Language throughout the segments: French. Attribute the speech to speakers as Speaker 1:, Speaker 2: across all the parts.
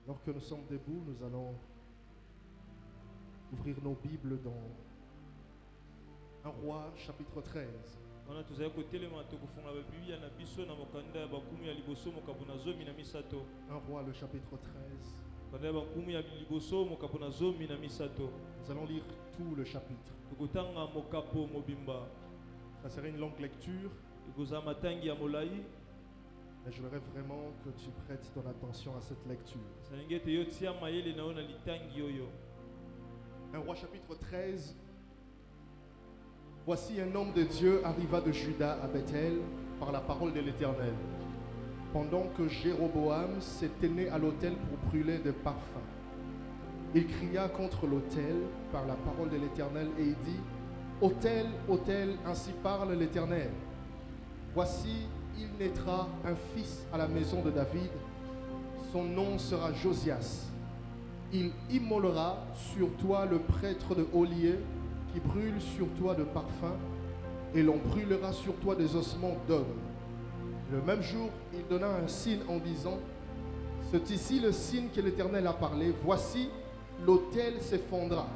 Speaker 1: Alors que nous sommes debout, nous allons ouvrir nos Bibles dans 1 Roi chapitre 13. 1 Roi le chapitre 13. Nous allons lire tout le chapitre. Ça serait une longue lecture. Mais je voudrais vraiment que tu prêtes ton attention à cette lecture. 1 Roi chapitre 13. Voici un homme de Dieu arriva de Juda à Bethel par la parole de l'Éternel, pendant que Jéroboam s'était né à l'autel pour brûler des parfums. Il cria contre l'autel par la parole de l'Éternel et il dit: Autel, autel, ainsi parle l'Éternel. Voici, il naîtra un fils à la maison de David. Son nom sera Josias. Il immolera sur toi le prêtre de haut lieu qui brûle sur toi de parfum, et l'on brûlera sur toi des ossements d'hommes. Le même jour, il donna un signe en disant: c'est ici le signe que l'Éternel a parlé. Voici, l'autel s'effondra,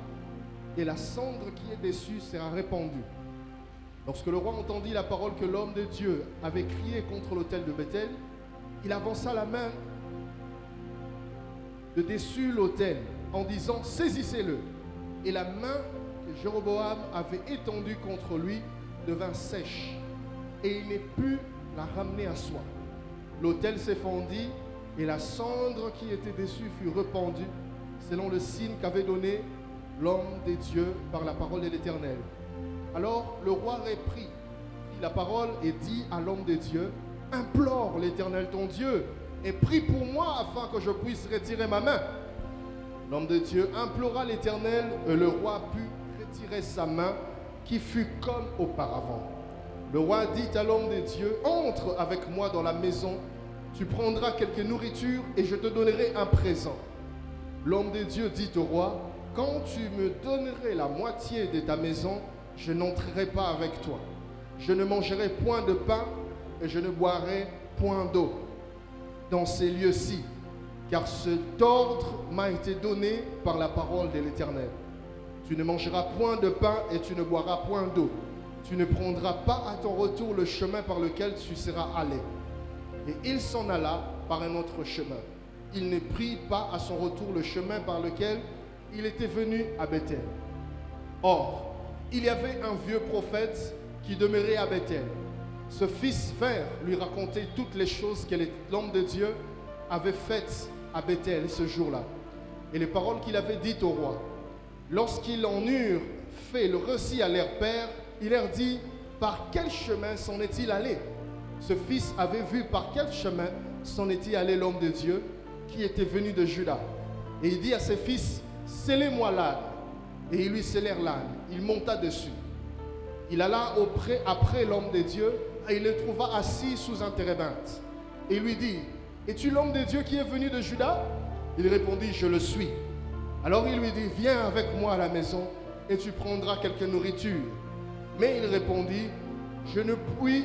Speaker 1: et la cendre qui est dessus sera répandue. Lorsque le roi entendit la parole que l'homme de Dieu avait crié contre l'autel de Bethel, il avança la main de dessus l'autel en disant: saisissez-le. Et la main que Jéroboam avait étendue contre lui devint sèche, et il ne put la ramener à soi. L'autel s'effondit, et la cendre qui était dessus fut répandue, selon le signe qu'avait donné l'homme de Dieu par la parole de l'Éternel. Alors le roi prit la parole et dit à l'homme de Dieu: implore l'Éternel ton Dieu et prie pour moi afin que je puisse retirer ma main. L'homme de Dieu implora l'Éternel et le roi put retirer sa main qui fut comme auparavant. Le roi dit à l'homme de Dieu: entre avec moi dans la maison, tu prendras quelque nourriture et je te donnerai un présent. L'homme de Dieu dit au roi: quand tu me donnerais la moitié de ta maison, je n'entrerai pas avec toi. Je ne mangerai point de pain et je ne boirai point d'eau dans ces lieux-ci, car cet ordre m'a été donné par la parole de l'Éternel. Tu ne mangeras point de pain et tu ne boiras point d'eau. Tu ne prendras pas à ton retour le chemin par lequel tu seras allé. Et il s'en alla par un autre chemin. Il ne prit pas à son retour le chemin par lequel il était venu à Bethel. Or, il y avait un vieux prophète qui demeurait à Bethel. Ce fils vint lui raconter toutes les choses que l'homme de Dieu avait faites à Bethel ce jour-là, et les paroles qu'il avait dites au roi. Lorsqu'ils en eurent fait le récit à leur père, il leur dit: par quel chemin s'en est-il allé? Ce fils avait vu par quel chemin s'en était allé l'homme de Dieu qui était venu de Juda. Et il dit à ses fils: scellez-moi l'âne. Et ils lui scellèrent l'âne. Il monta dessus. Il alla après l'homme de Dieu et il le trouva assis sous un térébinthe. Et il lui dit: es-tu l'homme de Dieu qui est venu de Juda? Il répondit: je le suis. Alors il lui dit: viens avec moi à la maison et tu prendras quelque nourriture. Mais il répondit: je ne puis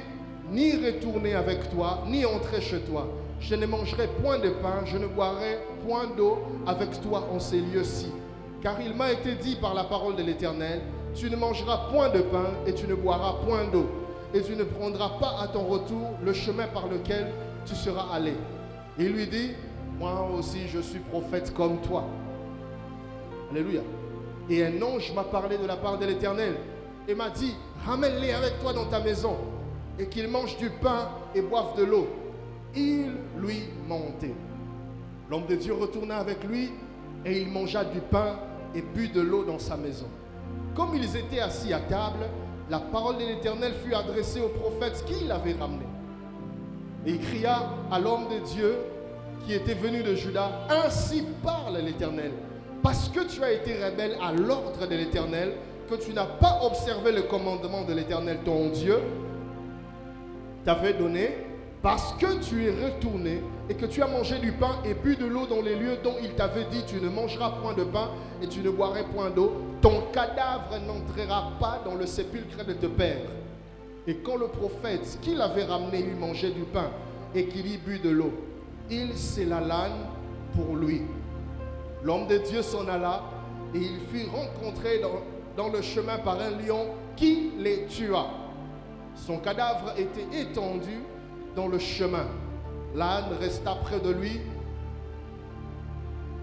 Speaker 1: ni retourner avec toi, ni entrer chez toi. Je ne mangerai point de pain, je ne boirai point d'eau avec toi en ces lieux-ci. Car il m'a été dit par la parole de l'Éternel: tu ne mangeras point de pain et tu ne boiras point d'eau. Et tu ne prendras pas à ton retour le chemin par lequel tu seras allé. Et il lui dit: moi aussi je suis prophète comme toi. Alléluia. Et un ange m'a parlé de la part de l'Éternel et m'a dit: ramène-les avec toi dans ta maison et qu'ils mangent du pain et boivent de l'eau. Il lui mentait. L'homme de Dieu retourna avec lui et il mangea du pain et but de l'eau dans sa maison. Comme ils étaient assis à table, la parole de l'Éternel fut adressée au prophète qui l'avait ramené. Et il cria à l'homme de Dieu qui était venu de Juda, ainsi parle l'Éternel. Parce que tu as été rebelle à l'ordre de l'Éternel, que tu n'as pas observé le commandement de l'Éternel, ton Dieu, t'avait donné, parce que tu es retourné et que tu as mangé du pain et bu de l'eau dans les lieux dont il t'avait dit, tu ne mangeras point de pain et tu ne boiras point d'eau, ton cadavre n'entrera pas dans le sépulcre de tes pères. Et quand le prophète qui l'avait ramené eut mangé du pain et qu'il y but de l'eau, il scella l'âne pour lui. L'homme de Dieu s'en alla et il fut rencontré dans le chemin par un lion qui les tua. Son cadavre était étendu dans le chemin. L'âne resta près de lui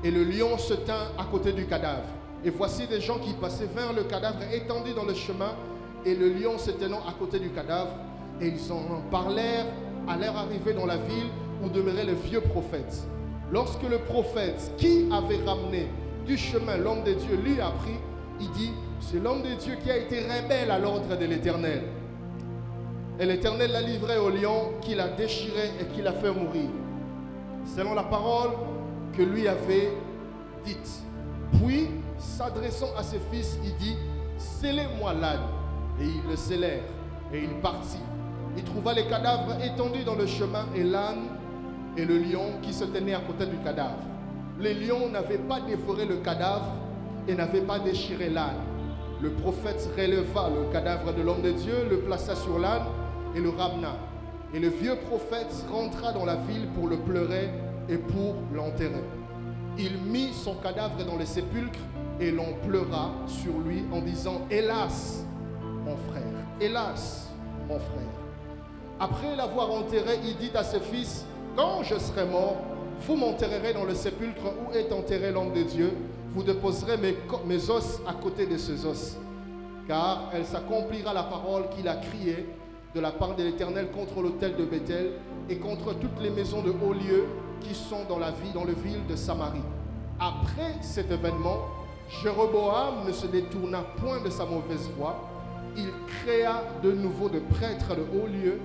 Speaker 1: et le lion se tint à côté du cadavre. Et voici des gens qui passaient vers le cadavre étendu dans le chemin et le lion se tenant à côté du cadavre. Et ils en parlèrent à leur arrivée dans la ville où demeurait le vieux prophète. Lorsque le prophète qui avait ramené du chemin l'homme de Dieu lui apprit, il dit, c'est l'homme de Dieu qui a été rebelle à l'ordre de l'Éternel. Et l'Éternel l'a livré au lion, qui l'a déchiré et qui l'a fait mourir, selon la parole que lui avait dite. Puis, s'adressant à ses fils, il dit, scellez-moi l'âne. Et ils le scellèrent, et il partit. Il trouva les cadavres étendus dans le chemin, et l'âne et le lion qui se tenaient à côté du cadavre. Les lions n'avaient pas dévoré le cadavre et n'avaient pas déchiré l'âne. Le prophète releva le cadavre de l'homme de Dieu, le plaça sur l'âne et le ramena. Et le vieux prophète rentra dans la ville pour le pleurer et pour l'enterrer. Il mit son cadavre dans les sépulcres et l'on pleura sur lui en disant, hélas, mon frère, hélas, mon frère. Après l'avoir enterré, il dit à ses fils, quand je serai mort, vous m'enterrerez dans le sépulcre où est enterré l'homme de Dieu. Vous déposerez mes os à côté de ses os. Car elle s'accomplira la parole qu'il a criée de la part de l'Éternel contre l'autel de Bethel et contre toutes les maisons de hauts lieux qui sont dans le ville de Samarie. Après cet événement, Jéroboam ne se détourna point de sa mauvaise voie. Il créa de nouveau de prêtres de hauts lieux,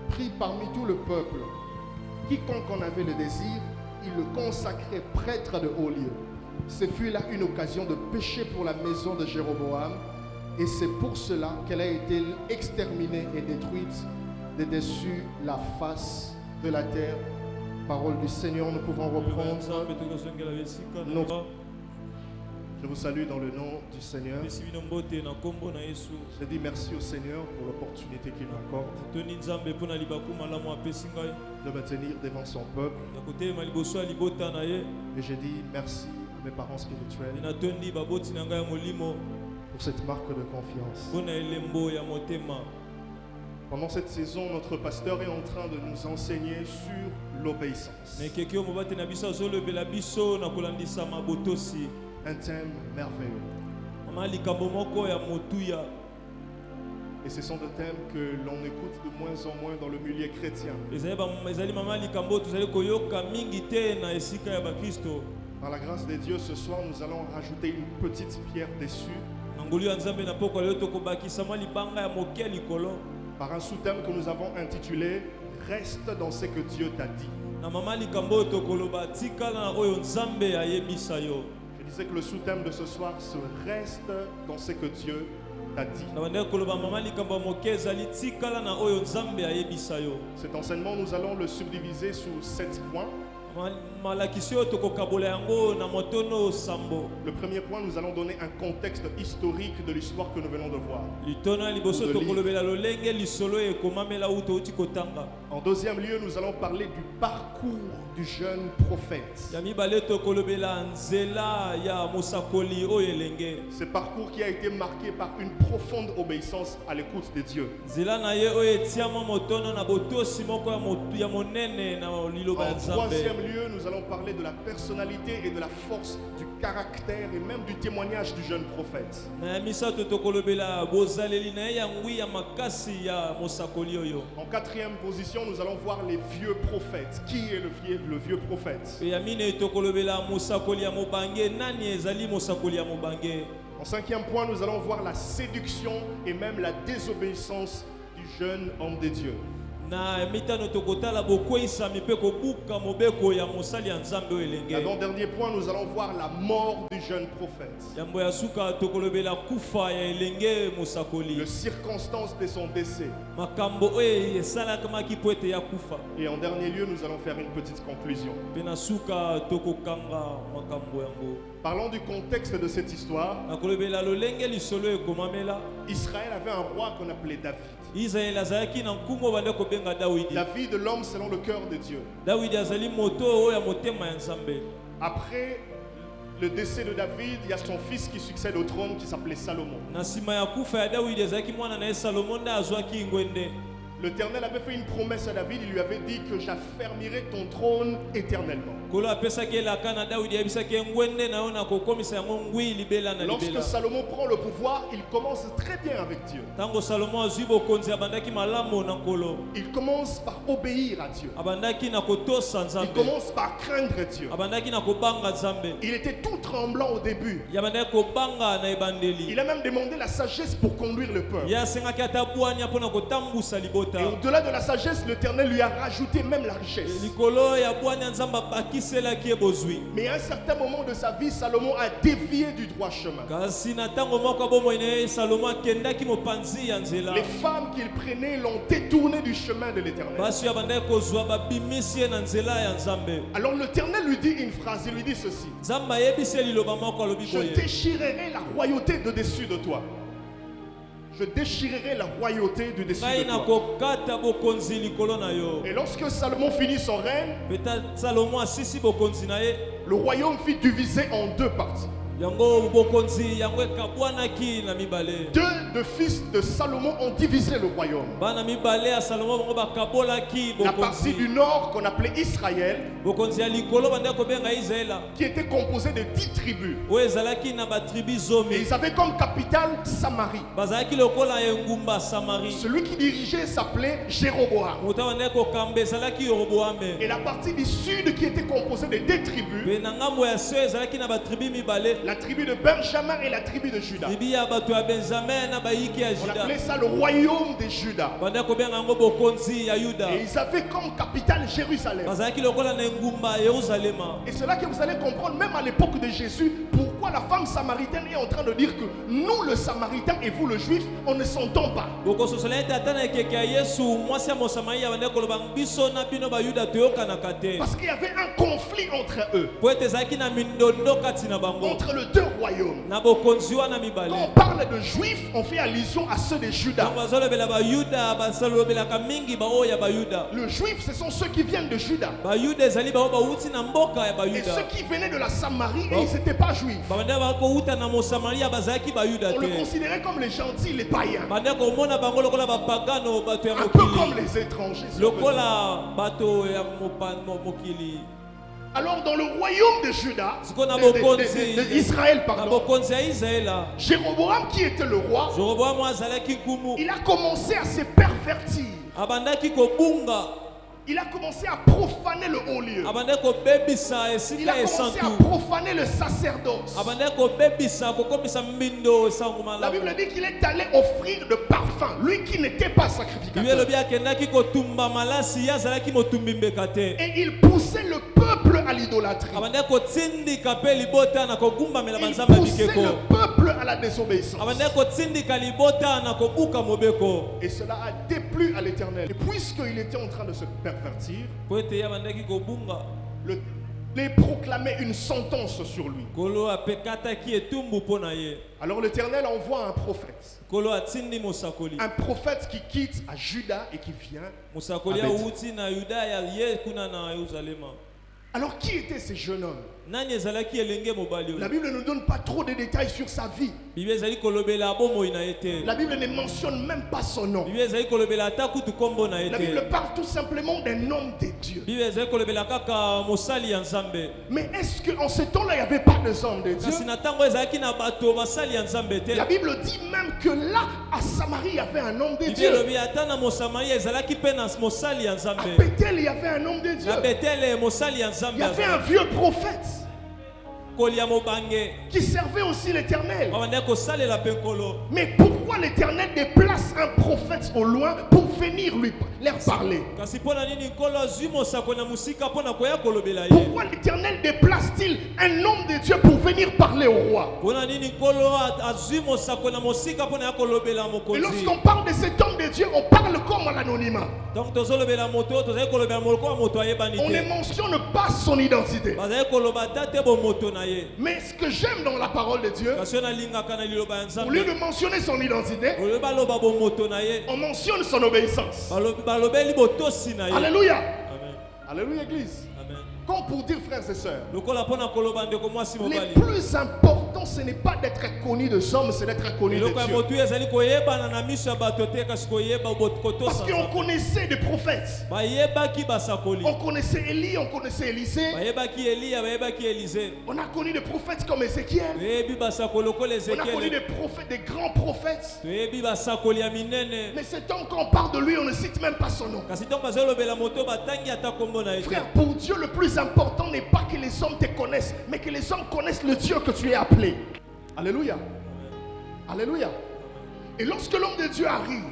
Speaker 1: pris parmi tout le peuple. Quiconque en avait le désir, il le consacrait prêtre de haut lieu. Ce fut là une occasion de pécher pour la maison de Jéroboam, et c'est pour cela qu'elle a été exterminée et détruite de dessus la face de la terre. Parole du Seigneur, nous pouvons reprendre. Je vous salue dans le nom du Seigneur. Je dis merci au Seigneur pour l'opportunité qu'il m'accorde de me tenir devant son peuple. Et je dis merci à mes parents spirituels pour cette marque de confiance. Pendant cette saison, notre pasteur est en train de nous enseigner sur l'obéissance. Un thème merveilleux. Et ce sont des thèmes que l'on écoute de moins en moins dans le milieu chrétien. Par la grâce de Dieu, ce soir, nous allons rajouter une petite pierre dessus. Par un sous-thème que nous avons intitulé « Reste dans ce que Dieu t'a dit ». Je disais que le sous-thème de ce soir se reste dans ce que Dieu t'a dit. Cet enseignement, nous allons le subdiviser sous 7 points. Le premier point, nous allons donner un contexte historique de l'histoire que nous venons de voir. En deuxième lieu, nous allons parler du parcours du jeune prophète. Ce parcours qui a été marqué par une profonde obéissance à l'écoute de Dieu. En troisième lieu, nous allons parler de la personnalité et de la force du caractère et même du témoignage du jeune prophète. En quatrième position, nous allons voir les vieux prophètes. Qui est le vieux prophète? En cinquième point, nous allons voir la séduction et même la désobéissance du jeune homme de Dieu. L'avant-dernier point, nous allons voir la mort du jeune prophète. Les circonstances de son décès. Et en dernier lieu, nous allons faire une petite conclusion. Parlons du contexte de cette histoire. Israël avait un roi qu'on appelait David. David, l'homme selon le cœur de Dieu. Après le décès de David, il y a son fils qui succède au trône qui s'appelait Salomon. L'Éternel avait fait une promesse à David, il lui avait dit que j'affermirai ton trône éternellement. Lorsque Salomon prend le pouvoir, il commence très bien avec Dieu. Il commence par obéir à Dieu. Il commence par craindre Dieu. Il était tout tremblant au début. Il a même demandé la sagesse pour conduire le peuple. Et au-delà de la sagesse, l'Éternel lui a rajouté même la richesse. Mais à un certain moment de sa vie, Salomon a dévié du droit chemin. Les femmes qu'il prenait l'ont détourné du chemin de l'Éternel. Alors l'Éternel lui dit une phrase, il lui dit ceci: je déchirerai la royauté de dessus de toi. Je déchirerai la royauté du dessus de toi. Et lorsque Salomon finit son règne, le royaume fut divisé en deux parties. Deux fils de Salomon ont divisé le royaume. La partie du nord qu'on appelait Israël, qui était composée de 10 tribus. Et ils avaient comme capitale Samarie. Celui qui dirigeait s'appelait Jéroboam. Et la partie du sud qui était composée de 2 tribus, la tribu de Benjamin et la tribu de Juda. On appelait ça le royaume de Juda. Et ils avaient comme capitale Jérusalem. Et c'est là que vous allez comprendre, même à l'époque de Jésus, pourquoi la femme samaritaine est en train de dire que nous, le samaritain, et vous, le juif, on ne s'entend pas. Parce qu'il y avait un conflit entre eux, entre les deux royaumes. Quand on parle de juifs, on fait allusion à ceux de Juda. Le juif, ce sont ceux qui viennent de Juda. Et ceux qui venaient de la Samarie, et ils n'étaient pas juifs. On le considérait comme les gentils, les païens. Un peu comme les étrangers. Alors dans le royaume de Juda, d'Israël, pardon, Jéroboam qui était le roi, il a commencé à se pervertir. Il a commencé à profaner le haut lieu. Il a commencé à profaner le sacerdoce. La Bible dit qu'il est allé offrir de parfum, lui qui n'était pas sacrificateur. Et il poussait le peuple à l'idolâtrie. Il poussait le peuple à la désobéissance. Et cela a déplu à l'Éternel. Et puisqu'il était en train de se pervertir, les proclamait une sentence sur lui. Alors l'Éternel envoie un prophète. Un prophète qui quitte à Juda et qui vient à Bethléem. Alors qui était ce jeune homme? La Bible ne donne pas trop de détails sur sa vie. La Bible ne mentionne même pas son nom. La Bible parle tout simplement d'un homme de Dieu. Mais est-ce qu'en ce temps-là, il n'y avait pas de hommes de Dieu? La Bible dit même que là, à Samarie, il y avait un homme de Dieu. À Bethel, il y avait un homme de Dieu. Il y avait un vieux prophète qui servait aussi l'Éternel. Mais pourquoi Pourquoi l'Éternel déplace un prophète au loin pour venir leur parler? Pourquoi l'Éternel déplace-t-il un homme de Dieu pour venir parler au roi? Et lorsqu'on parle de cet homme de Dieu, on parle comme à l'anonymat. On ne mentionne pas son identité. Mais ce que j'aime dans la parole de Dieu, au lieu de mentionner son identité, on mentionne son obéissance. Alléluia.
Speaker 2: Amen.
Speaker 1: Alléluia, Église.
Speaker 2: Amen.
Speaker 1: Comme pour dire, frères et sœurs, le plus important, ce n'est pas d'être connu de hommes, c'est d'être connu de Dieu. Parce qu'on connaissait des prophètes. On connaissait Élie, on connaissait Élisée. On a connu des prophètes comme Ézéchiel. On a connu des prophètes, des grands prophètes. Mais cet homme, quand on parle de lui, on ne cite même pas son nom. Frère, pour Dieu, le plus important n'est pas que les hommes te connaissent, mais que les hommes connaissent le Dieu que tu es appelé. Alléluia. Alléluia. Et lorsque l'homme de Dieu arrive,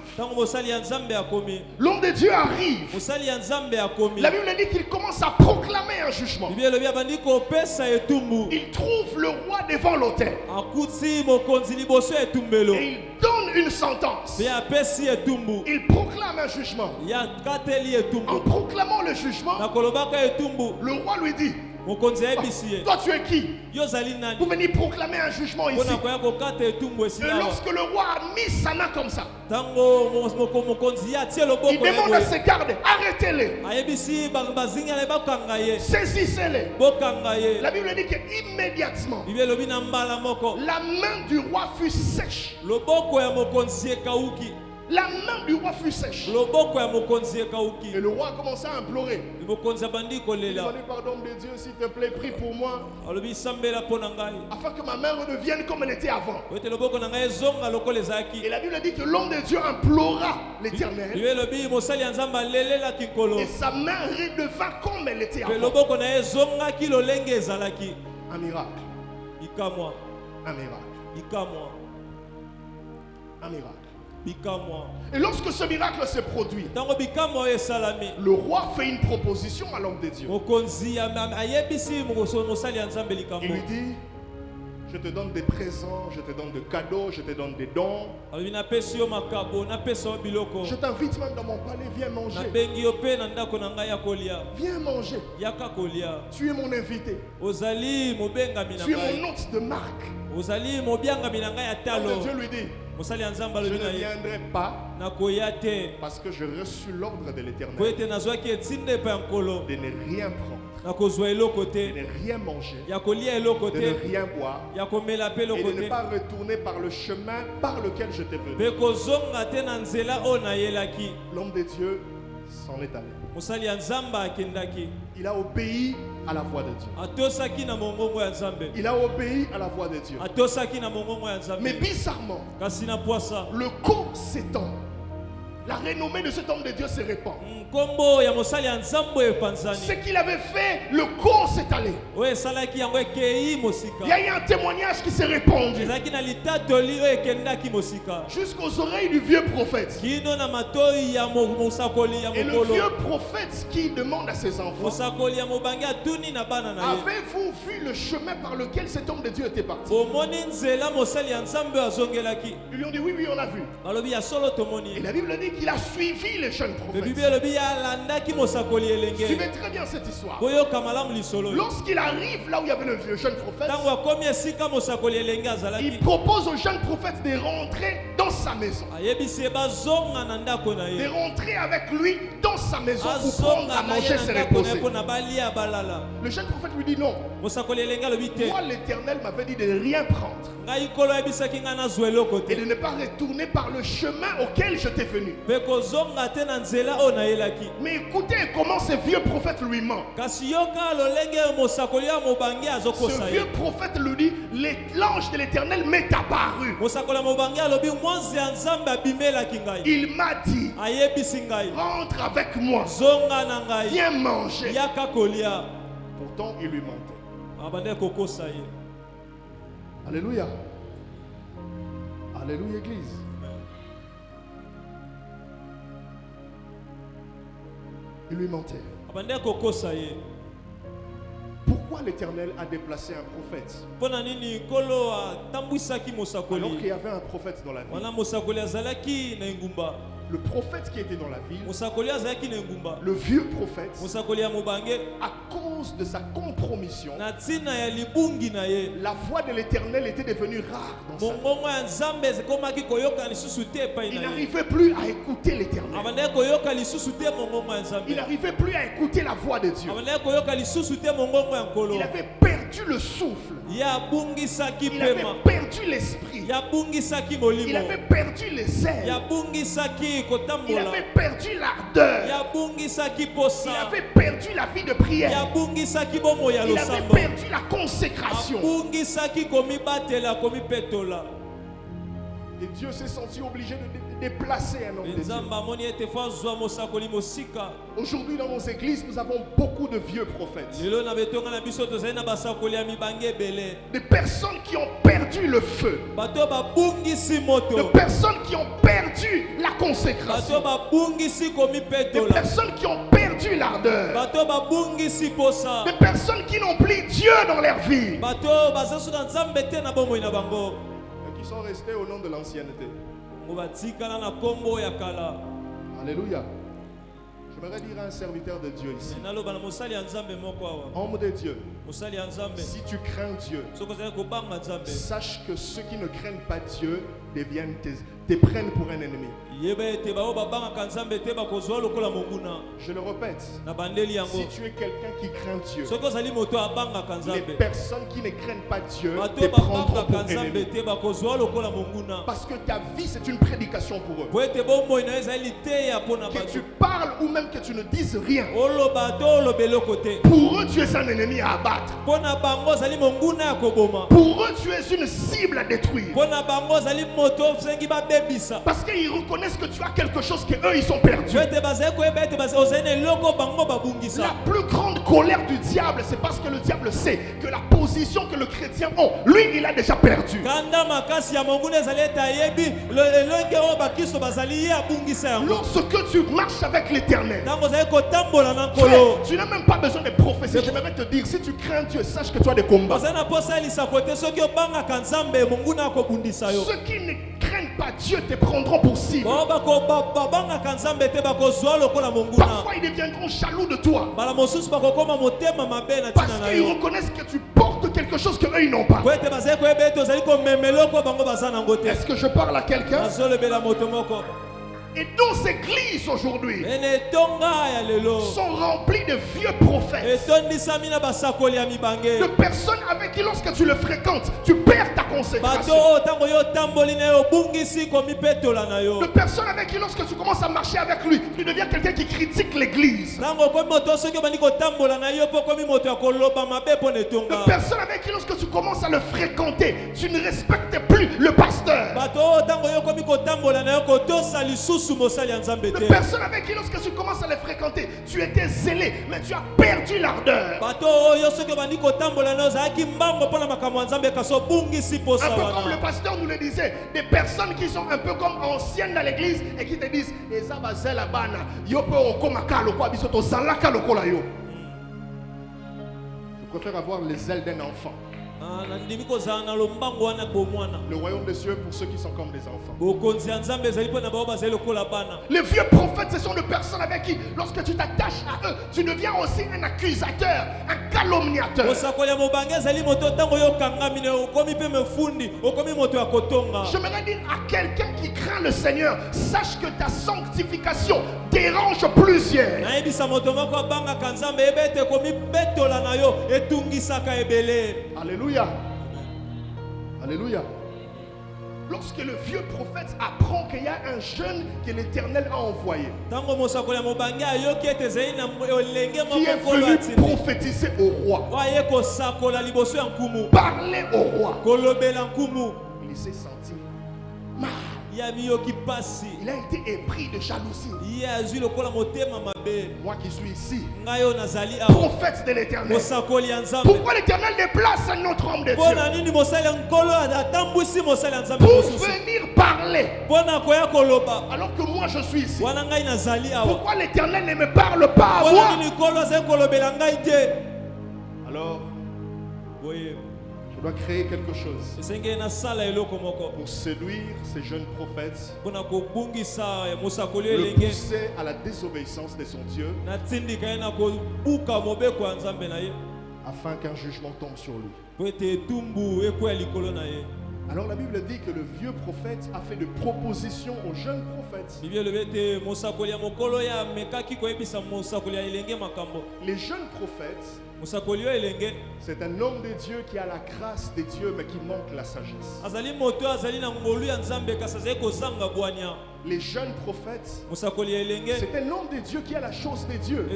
Speaker 1: l'homme de Dieu arrive, la Bible dit qu'il commence à proclamer un jugement. Il trouve le roi devant l'autel. Et il donne une sentence. Il proclame un jugement. En proclamant le jugement, le roi lui dit: toi tu es qui pour venir proclamer un jugement ici? Et lorsque le roi a mis sa main comme ça, il demande à ses gardes: arrêtez-les, saisissez-les. La Bible dit qu'immédiatement la main du roi fut sèche. La main du roi fut sèche. Et le roi a commencé à implorer. Il m'a dit: pardon de Dieu, s'il te plaît, prie pour moi, afin que ma main redevienne comme elle était avant. Et la Bible dit que l'homme de Dieu implora l'Éternel. Et sa main redevint comme elle était avant. Un miracle. Un miracle. Un miracle. Et lorsque ce miracle se produit, le roi fait une proposition à l'homme de Dieu. Il lui dit: je te donne des présents, je te donne des cadeaux, je te donne des dons. Je t'invite même dans mon palais, viens manger. Viens manger. Tu es mon invité. Tu es mon hôte de marque. Alors Dieu lui dit: je ne viendrai pas parce que j'ai reçu l'ordre de l'Éternel de ne rien prendre, de ne rien manger, de ne rien boire et de ne pas retourner par le chemin par lequel je t'ai venu. L'homme de Dieu s'en est allé. Il a obéi à la voix de Dieu. Il a obéi à la voix de Dieu. Mais bizarrement, le camp s'étend. La renommée de cet homme de Dieu se répand. Ce qu'il avait fait, le camp s'est allé. Il y a eu un témoignage qui s'est répandu jusqu'aux oreilles du vieux prophète. Et le vieux prophète qui demande à ses enfants: avez-vous vu le chemin par lequel cet homme de Dieu était parti? Ils lui ont dit: oui, oui, on a vu. Et la Bible dit qu'il a suivi les jeunes prophètes. Suivez très bien cette histoire. Lorsqu'il arrive là où il y avait le jeune prophète, il propose au jeune prophète de rentrer dans sa maison, de rentrer avec lui dans sa maison pour prendre à manger, se reposer. Le jeune prophète lui dit: non, moi l'Éternel m'avait dit de ne rien prendre et de ne pas retourner par le chemin auquel je t'ai venu. Mais écoutez comment ce vieux prophète lui ment. Ce vieux prophète lui dit: l'ange de l'Éternel m'est apparu. Il m'a dit: rentre avec moi, viens manger. Pourtant il lui mentait. Alléluia. Alléluia, Église. Il lui mentait. Pourquoi l'Éternel a déplacé un prophète alors qu'il y avait un prophète dans la ville? Le prophète qui était dans la ville, le vieux prophète, à cause de sa compromission, la voix de l'Éternel était devenue rare dans sa vie. Il n'arrivait plus à écouter l'Éternel. Il n'arrivait plus à écouter la voix de Dieu. Il avait perdu le souffle. Il avait perdu l'esprit. Il avait perdu les ailes. Il avait perdu l'ardeur. Il avait perdu la vie de prière. Il avait perdu la consécration. Et Dieu s'est senti obligé de déplacer un homme de Dieu. Aujourd'hui dans nos églises, nous avons beaucoup de vieux prophètes. Des personnes qui ont perdu le feu. Des personnes qui ont perdu la consécration. Des personnes qui ont perdu l'ardeur. Des personnes qui n'ont plus Dieu dans leur vie. Qui sont restés au nom de l'ancienneté. Alléluia. J'aimerais dire à un serviteur de Dieu ici, homme de Dieu, si tu crains Dieu, sache que ceux qui ne craignent pas Dieu te prennent pour un ennemi. Je le répète, si tu es quelqu'un qui craint Dieu, les personnes qui ne craignent pas Dieu te prendront pour ennemi. Parce que ta vie c'est une prédication pour eux. Que tu parles ou même que tu ne dises rien, pour eux tu es un ennemi à abattre. Pour eux tu es une cible à détruire. Parce qu'ils reconnaissent que tu as quelque chose que eux ils sont perdus. La plus grande colère du diable, c'est parce que le diable sait que la position que le chrétien a, lui il a déjà perdu. Lorsque tu marches avec l'Éternel, tu n'as même pas besoin de prophéties. J'aimerais te dire, si tu crains Dieu, sache que tu as des combats. Ceux qui ne craignent pas Dieu te prendront pour cible. Parfois ils deviendront jaloux de toi parce qu'ils reconnaissent que tu portes quelque chose que eux ils n'ont pas. Est-ce que je parle à quelqu'un? Et nos églises aujourd'hui sont remplies de vieux prophètes, de personnes avec qui lorsque tu le fréquentes, tu perds ta consécration. De personnes avec qui lorsque tu commences à marcher avec lui, tu deviens quelqu'un qui critique l'église. De personnes avec qui lorsque tu commences à le fréquenter, tu ne respectes plus le pasteur. De personnes avec qui lorsque tu commences à les fréquenter, tu étais zélé, mais tu as perdu l'ardeur. Un peu comme le pasteur nous le disait, des personnes qui sont un peu comme anciennes dans l'église et qui te disent je préfère avoir les ailes d'un enfant. Le royaume des cieux pour ceux qui sont comme des enfants. Les vieux prophètes, ce sont des personnes avec qui, lorsque tu t'attaches à eux, tu deviens aussi un accusateur, un calomniateur. J'aimerais dire à quelqu'un qui craint le Seigneur, sache que ta sanctification dérange plusieurs. Alléluia. Alléluia. Lorsque le vieux prophète apprend qu'il y a un jeune que l'Éternel a envoyé, qui est venu prophétiser au roi, parler au roi, il s'est senti mal. Il a été épris de jalousie. Moi qui suis ici, prophète de l'Éternel. Pourquoi l'Éternel déplace un autre homme de Dieu pour venir parler alors que moi je suis ici? Pourquoi l'Éternel ne me parle pas à moi? Alors, je dois créer quelque chose pour séduire ces jeunes prophètes, le pousser à la désobéissance de son Dieu, afin qu'un jugement tombe sur lui. Alors la Bible dit que le vieux prophète a fait de propositions aux jeunes prophètes. Les jeunes prophètes, c'est un homme de Dieu qui a la grâce de Dieu mais qui manque la sagesse. Les jeunes prophètes, c'est un homme de Dieu qui a la chose de Dieu,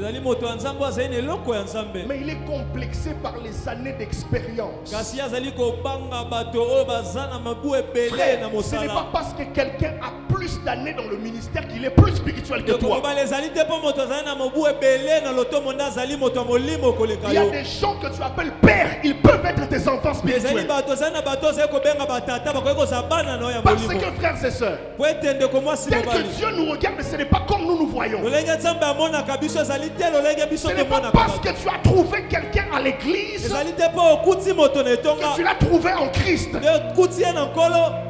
Speaker 1: mais il est complexé par les années d'expérience. Frère, ce n'est pas parce que quelqu'un a plus d'années dans le ministère qu'il est plus spirituel que toi. Il y a des gens que tu appelles pères, ils peuvent être tes enfants spirituels. Parce que frères et sœurs, tel que Dieu nous regarde, ce n'est pas comme nous nous voyons. Ce n'est pas parce que tu as trouvé quelqu'un à l'église que tu l'as trouvé en Christ.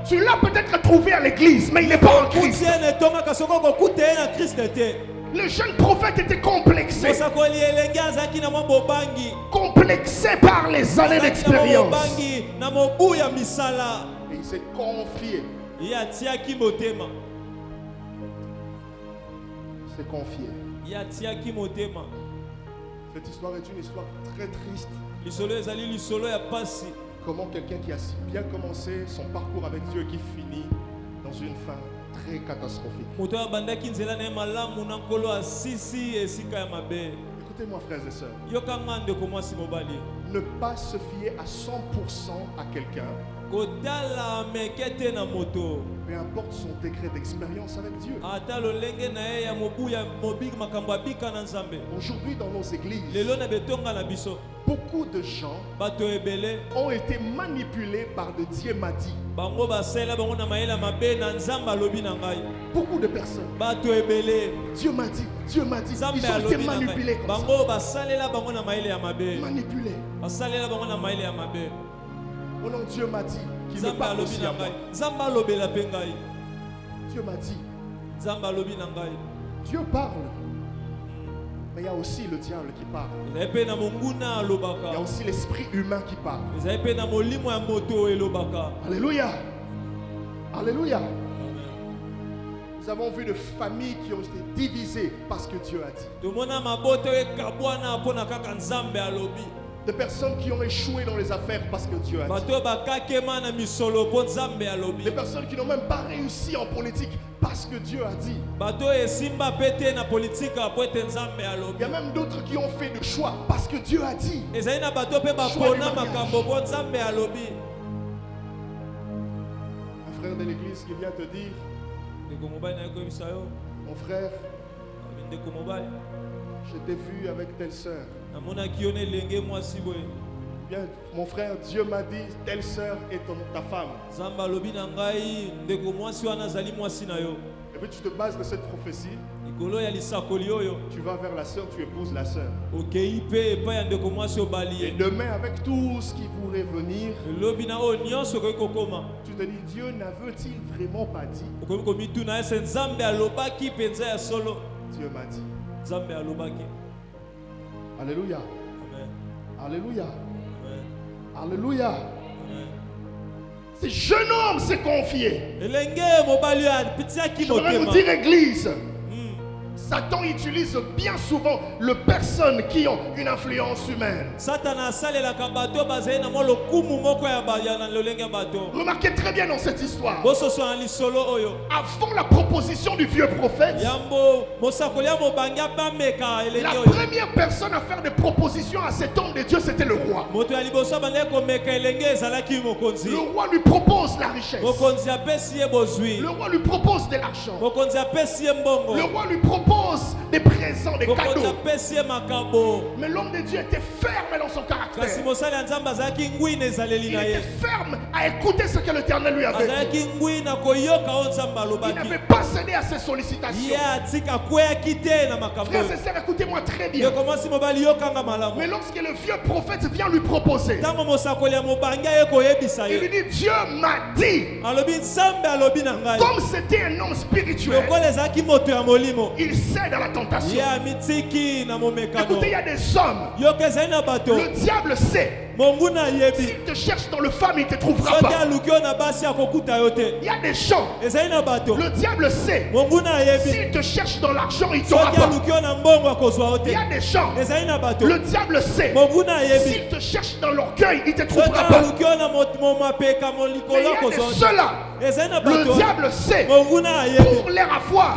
Speaker 1: Tu l'as peut-être trouvé à l'église, mais il n'est pas en Christ. Le jeune prophète était complexé. Complexé par les années d'expérience. Et il s'est confié. C'est confié. Cette histoire est une histoire très triste. Comment quelqu'un qui a si bien commencé son parcours avec Dieu et qui finit dans une fin très catastrophique. Écoutez-moi frères et sœurs. Ne pas se fier à 100% à quelqu'un, peu importe son degré d'expérience avec Dieu. Aujourd'hui dans nos églises, beaucoup de gens ont été manipulés par de Dieu m'a dit. Beaucoup de personnes, Dieu m'a dit, ils ont été manipulés comme ça. Manipulés. Oh non, Dieu m'a dit qu'il me parle aussi à moi. Dieu m'a dit. Dieu parle. Mais il y a aussi le diable qui parle. Il y a aussi l'esprit humain qui parle. Alléluia. Alléluia. Nous avons vu de familles qui ont été divisées parce que Dieu a dit. De personnes qui ont échoué dans les affaires parce que Dieu a dit. Des personnes qui n'ont même pas réussi en politique parce que Dieu a dit. Il y a même d'autres qui ont fait de choix parce que Dieu a dit. Choix un frère de l'église qui vient te dire, mon frère, je t'ai vu avec telle sœur. Bien, mon frère, Dieu m'a dit, telle sœur est ta femme. Et puis tu te bases de cette prophétie. Tu vas vers la sœur, tu épouses la sœur. Et demain, avec tout ce qui pourrait venir, tu te dis, Dieu n'avait-il vraiment pas dit? Dieu m'a dit. Alléluia.
Speaker 2: Amen.
Speaker 1: Alléluia.
Speaker 2: Amen.
Speaker 1: Alléluia.
Speaker 2: Amen.
Speaker 1: Ce jeune homme s'est confié.
Speaker 2: Je
Speaker 1: Je voudrais vous dire, église, Satan utilise bien souvent les personnes qui ont une influence humaine. Remarquez très bien dans cette histoire. Avant la proposition du vieux prophète, la première personne à faire des propositions à cet homme de Dieu, c'était le roi. Le roi lui propose la richesse. Le roi lui propose de l'argent. Le roi lui propose des présents, des cadeaux. Mais l'homme de Dieu était ferme dans son caractère. Il était ferme à écouter ce que l'Éternel lui avait dit. Il n'avait pas cédé à ses sollicitations. Frères et sœurs, écoutez-moi très bien. Mais lorsque le vieux prophète vient lui proposer, il lui dit, Dieu m'a dit, comme c'était un homme spirituel, il cède à la tentation. Écoutez, il y a des hommes, le diable sait. S'il te cherche dans le femme, il ne te trouvera pas. Il y a des gens, le diable sait. S'il te cherche dans l'argent, il ne t'aura pas. Il y a des gens, le diable sait. S'il te cherche dans l'orgueil, il ne te trouvera pas. Mais il y a de ceux-là, le diable sait. Pour les avoir,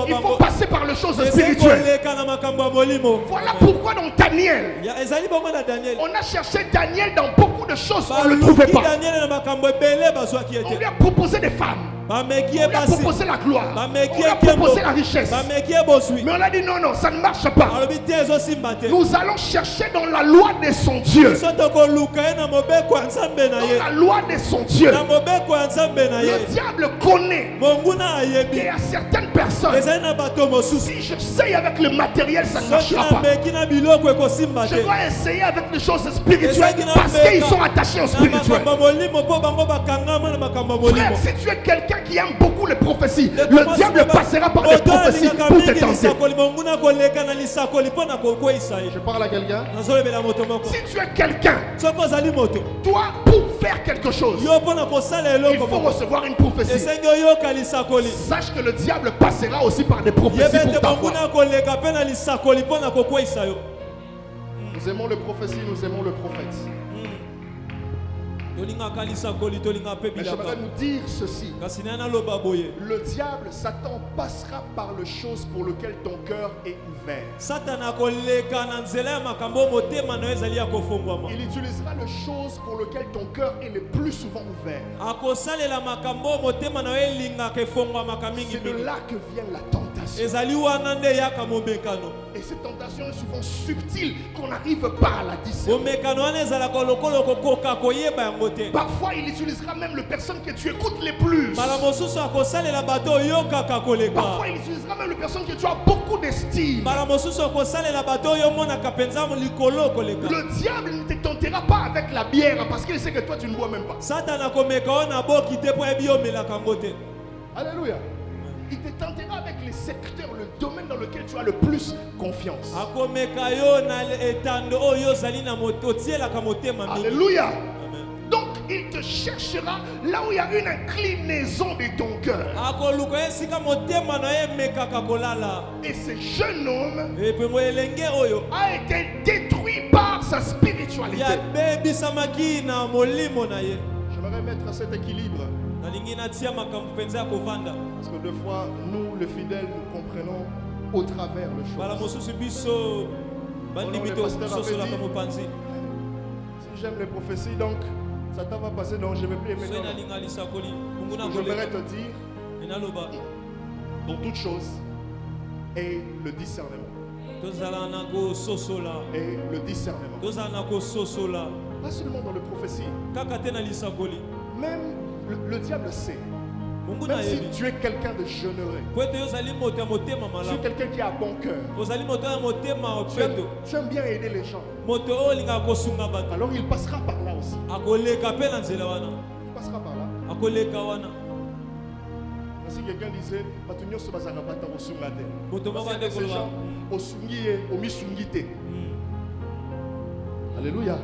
Speaker 1: il faut passer par les choses spirituelles. Voilà pourquoi dans Daniel, on a cherché Daniel dans beaucoup de choses, on ne le trouvait pas. On lui a proposé des femmes. On lui a proposé la gloire. On lui a proposé la richesse. Mais on a dit non, non, ça ne marche pas. Nous allons chercher dans la loi de son Dieu. Dans la loi de son Dieu. Le diable connaît qu'il y a certaines personnes. Si j'essaye avec le matériel, ça ne marchera pas. Je dois essayer avec les choses spirituelles parce qu'ils sont attachés au spirituel. Frère, si tu es quelqu'un qui aime beaucoup les prophéties, le diable passera par des prophéties pour te tenter. Je parle à quelqu'un. Si tu es quelqu'un, toi, pour faire quelque chose, il faut recevoir une prophétie. Sache que le diable passera aussi par des prophéties pour ta foi. Nous aimons les prophéties, nous aimons le prophète. Mais j'aimerais nous dire ceci. Le diable, Satan, passera par les choses pour lesquelles ton cœur est ouvert. Il utilisera les choses pour lesquelles ton cœur est le plus souvent ouvert. C'est de là que vient la tentation. Et cette tentation est souvent subtile qu'on n'arrive pas à la discerner. Parfois, il utilisera même les personnes que tu écoutes les plus. Parfois, il utilisera même les personnes que tu as beaucoup d'estime. Le diable ne te tentera pas avec la bière parce qu'il sait que toi, tu ne bois même pas. Alléluia. Il te tentera avec les secteurs, le domaine dans lequel tu as le plus confiance. Alléluia. Donc il te cherchera là où il y a une inclinaison de ton cœur. Et ce jeune homme a été détruit par sa spiritualité. J'aimerais mettre cet équilibre. Parce que deux fois, nous, les fidèles, nous comprenons au travers les choses. Si j'aime les prophéties, donc Satan va passer, donc je ne vais plus aimer. J'aimerais te dire, dans toutes choses, et le discernement. Et le discernement. Pas seulement dans les prophéties. Même le diable sait. Même si tu es quelqu'un de généreux, tu es quelqu'un qui a un bon cœur, tu aimes bien aider les gens, alors il passera par là aussi. Il passera par là. Si quelqu'un disait, alléluia.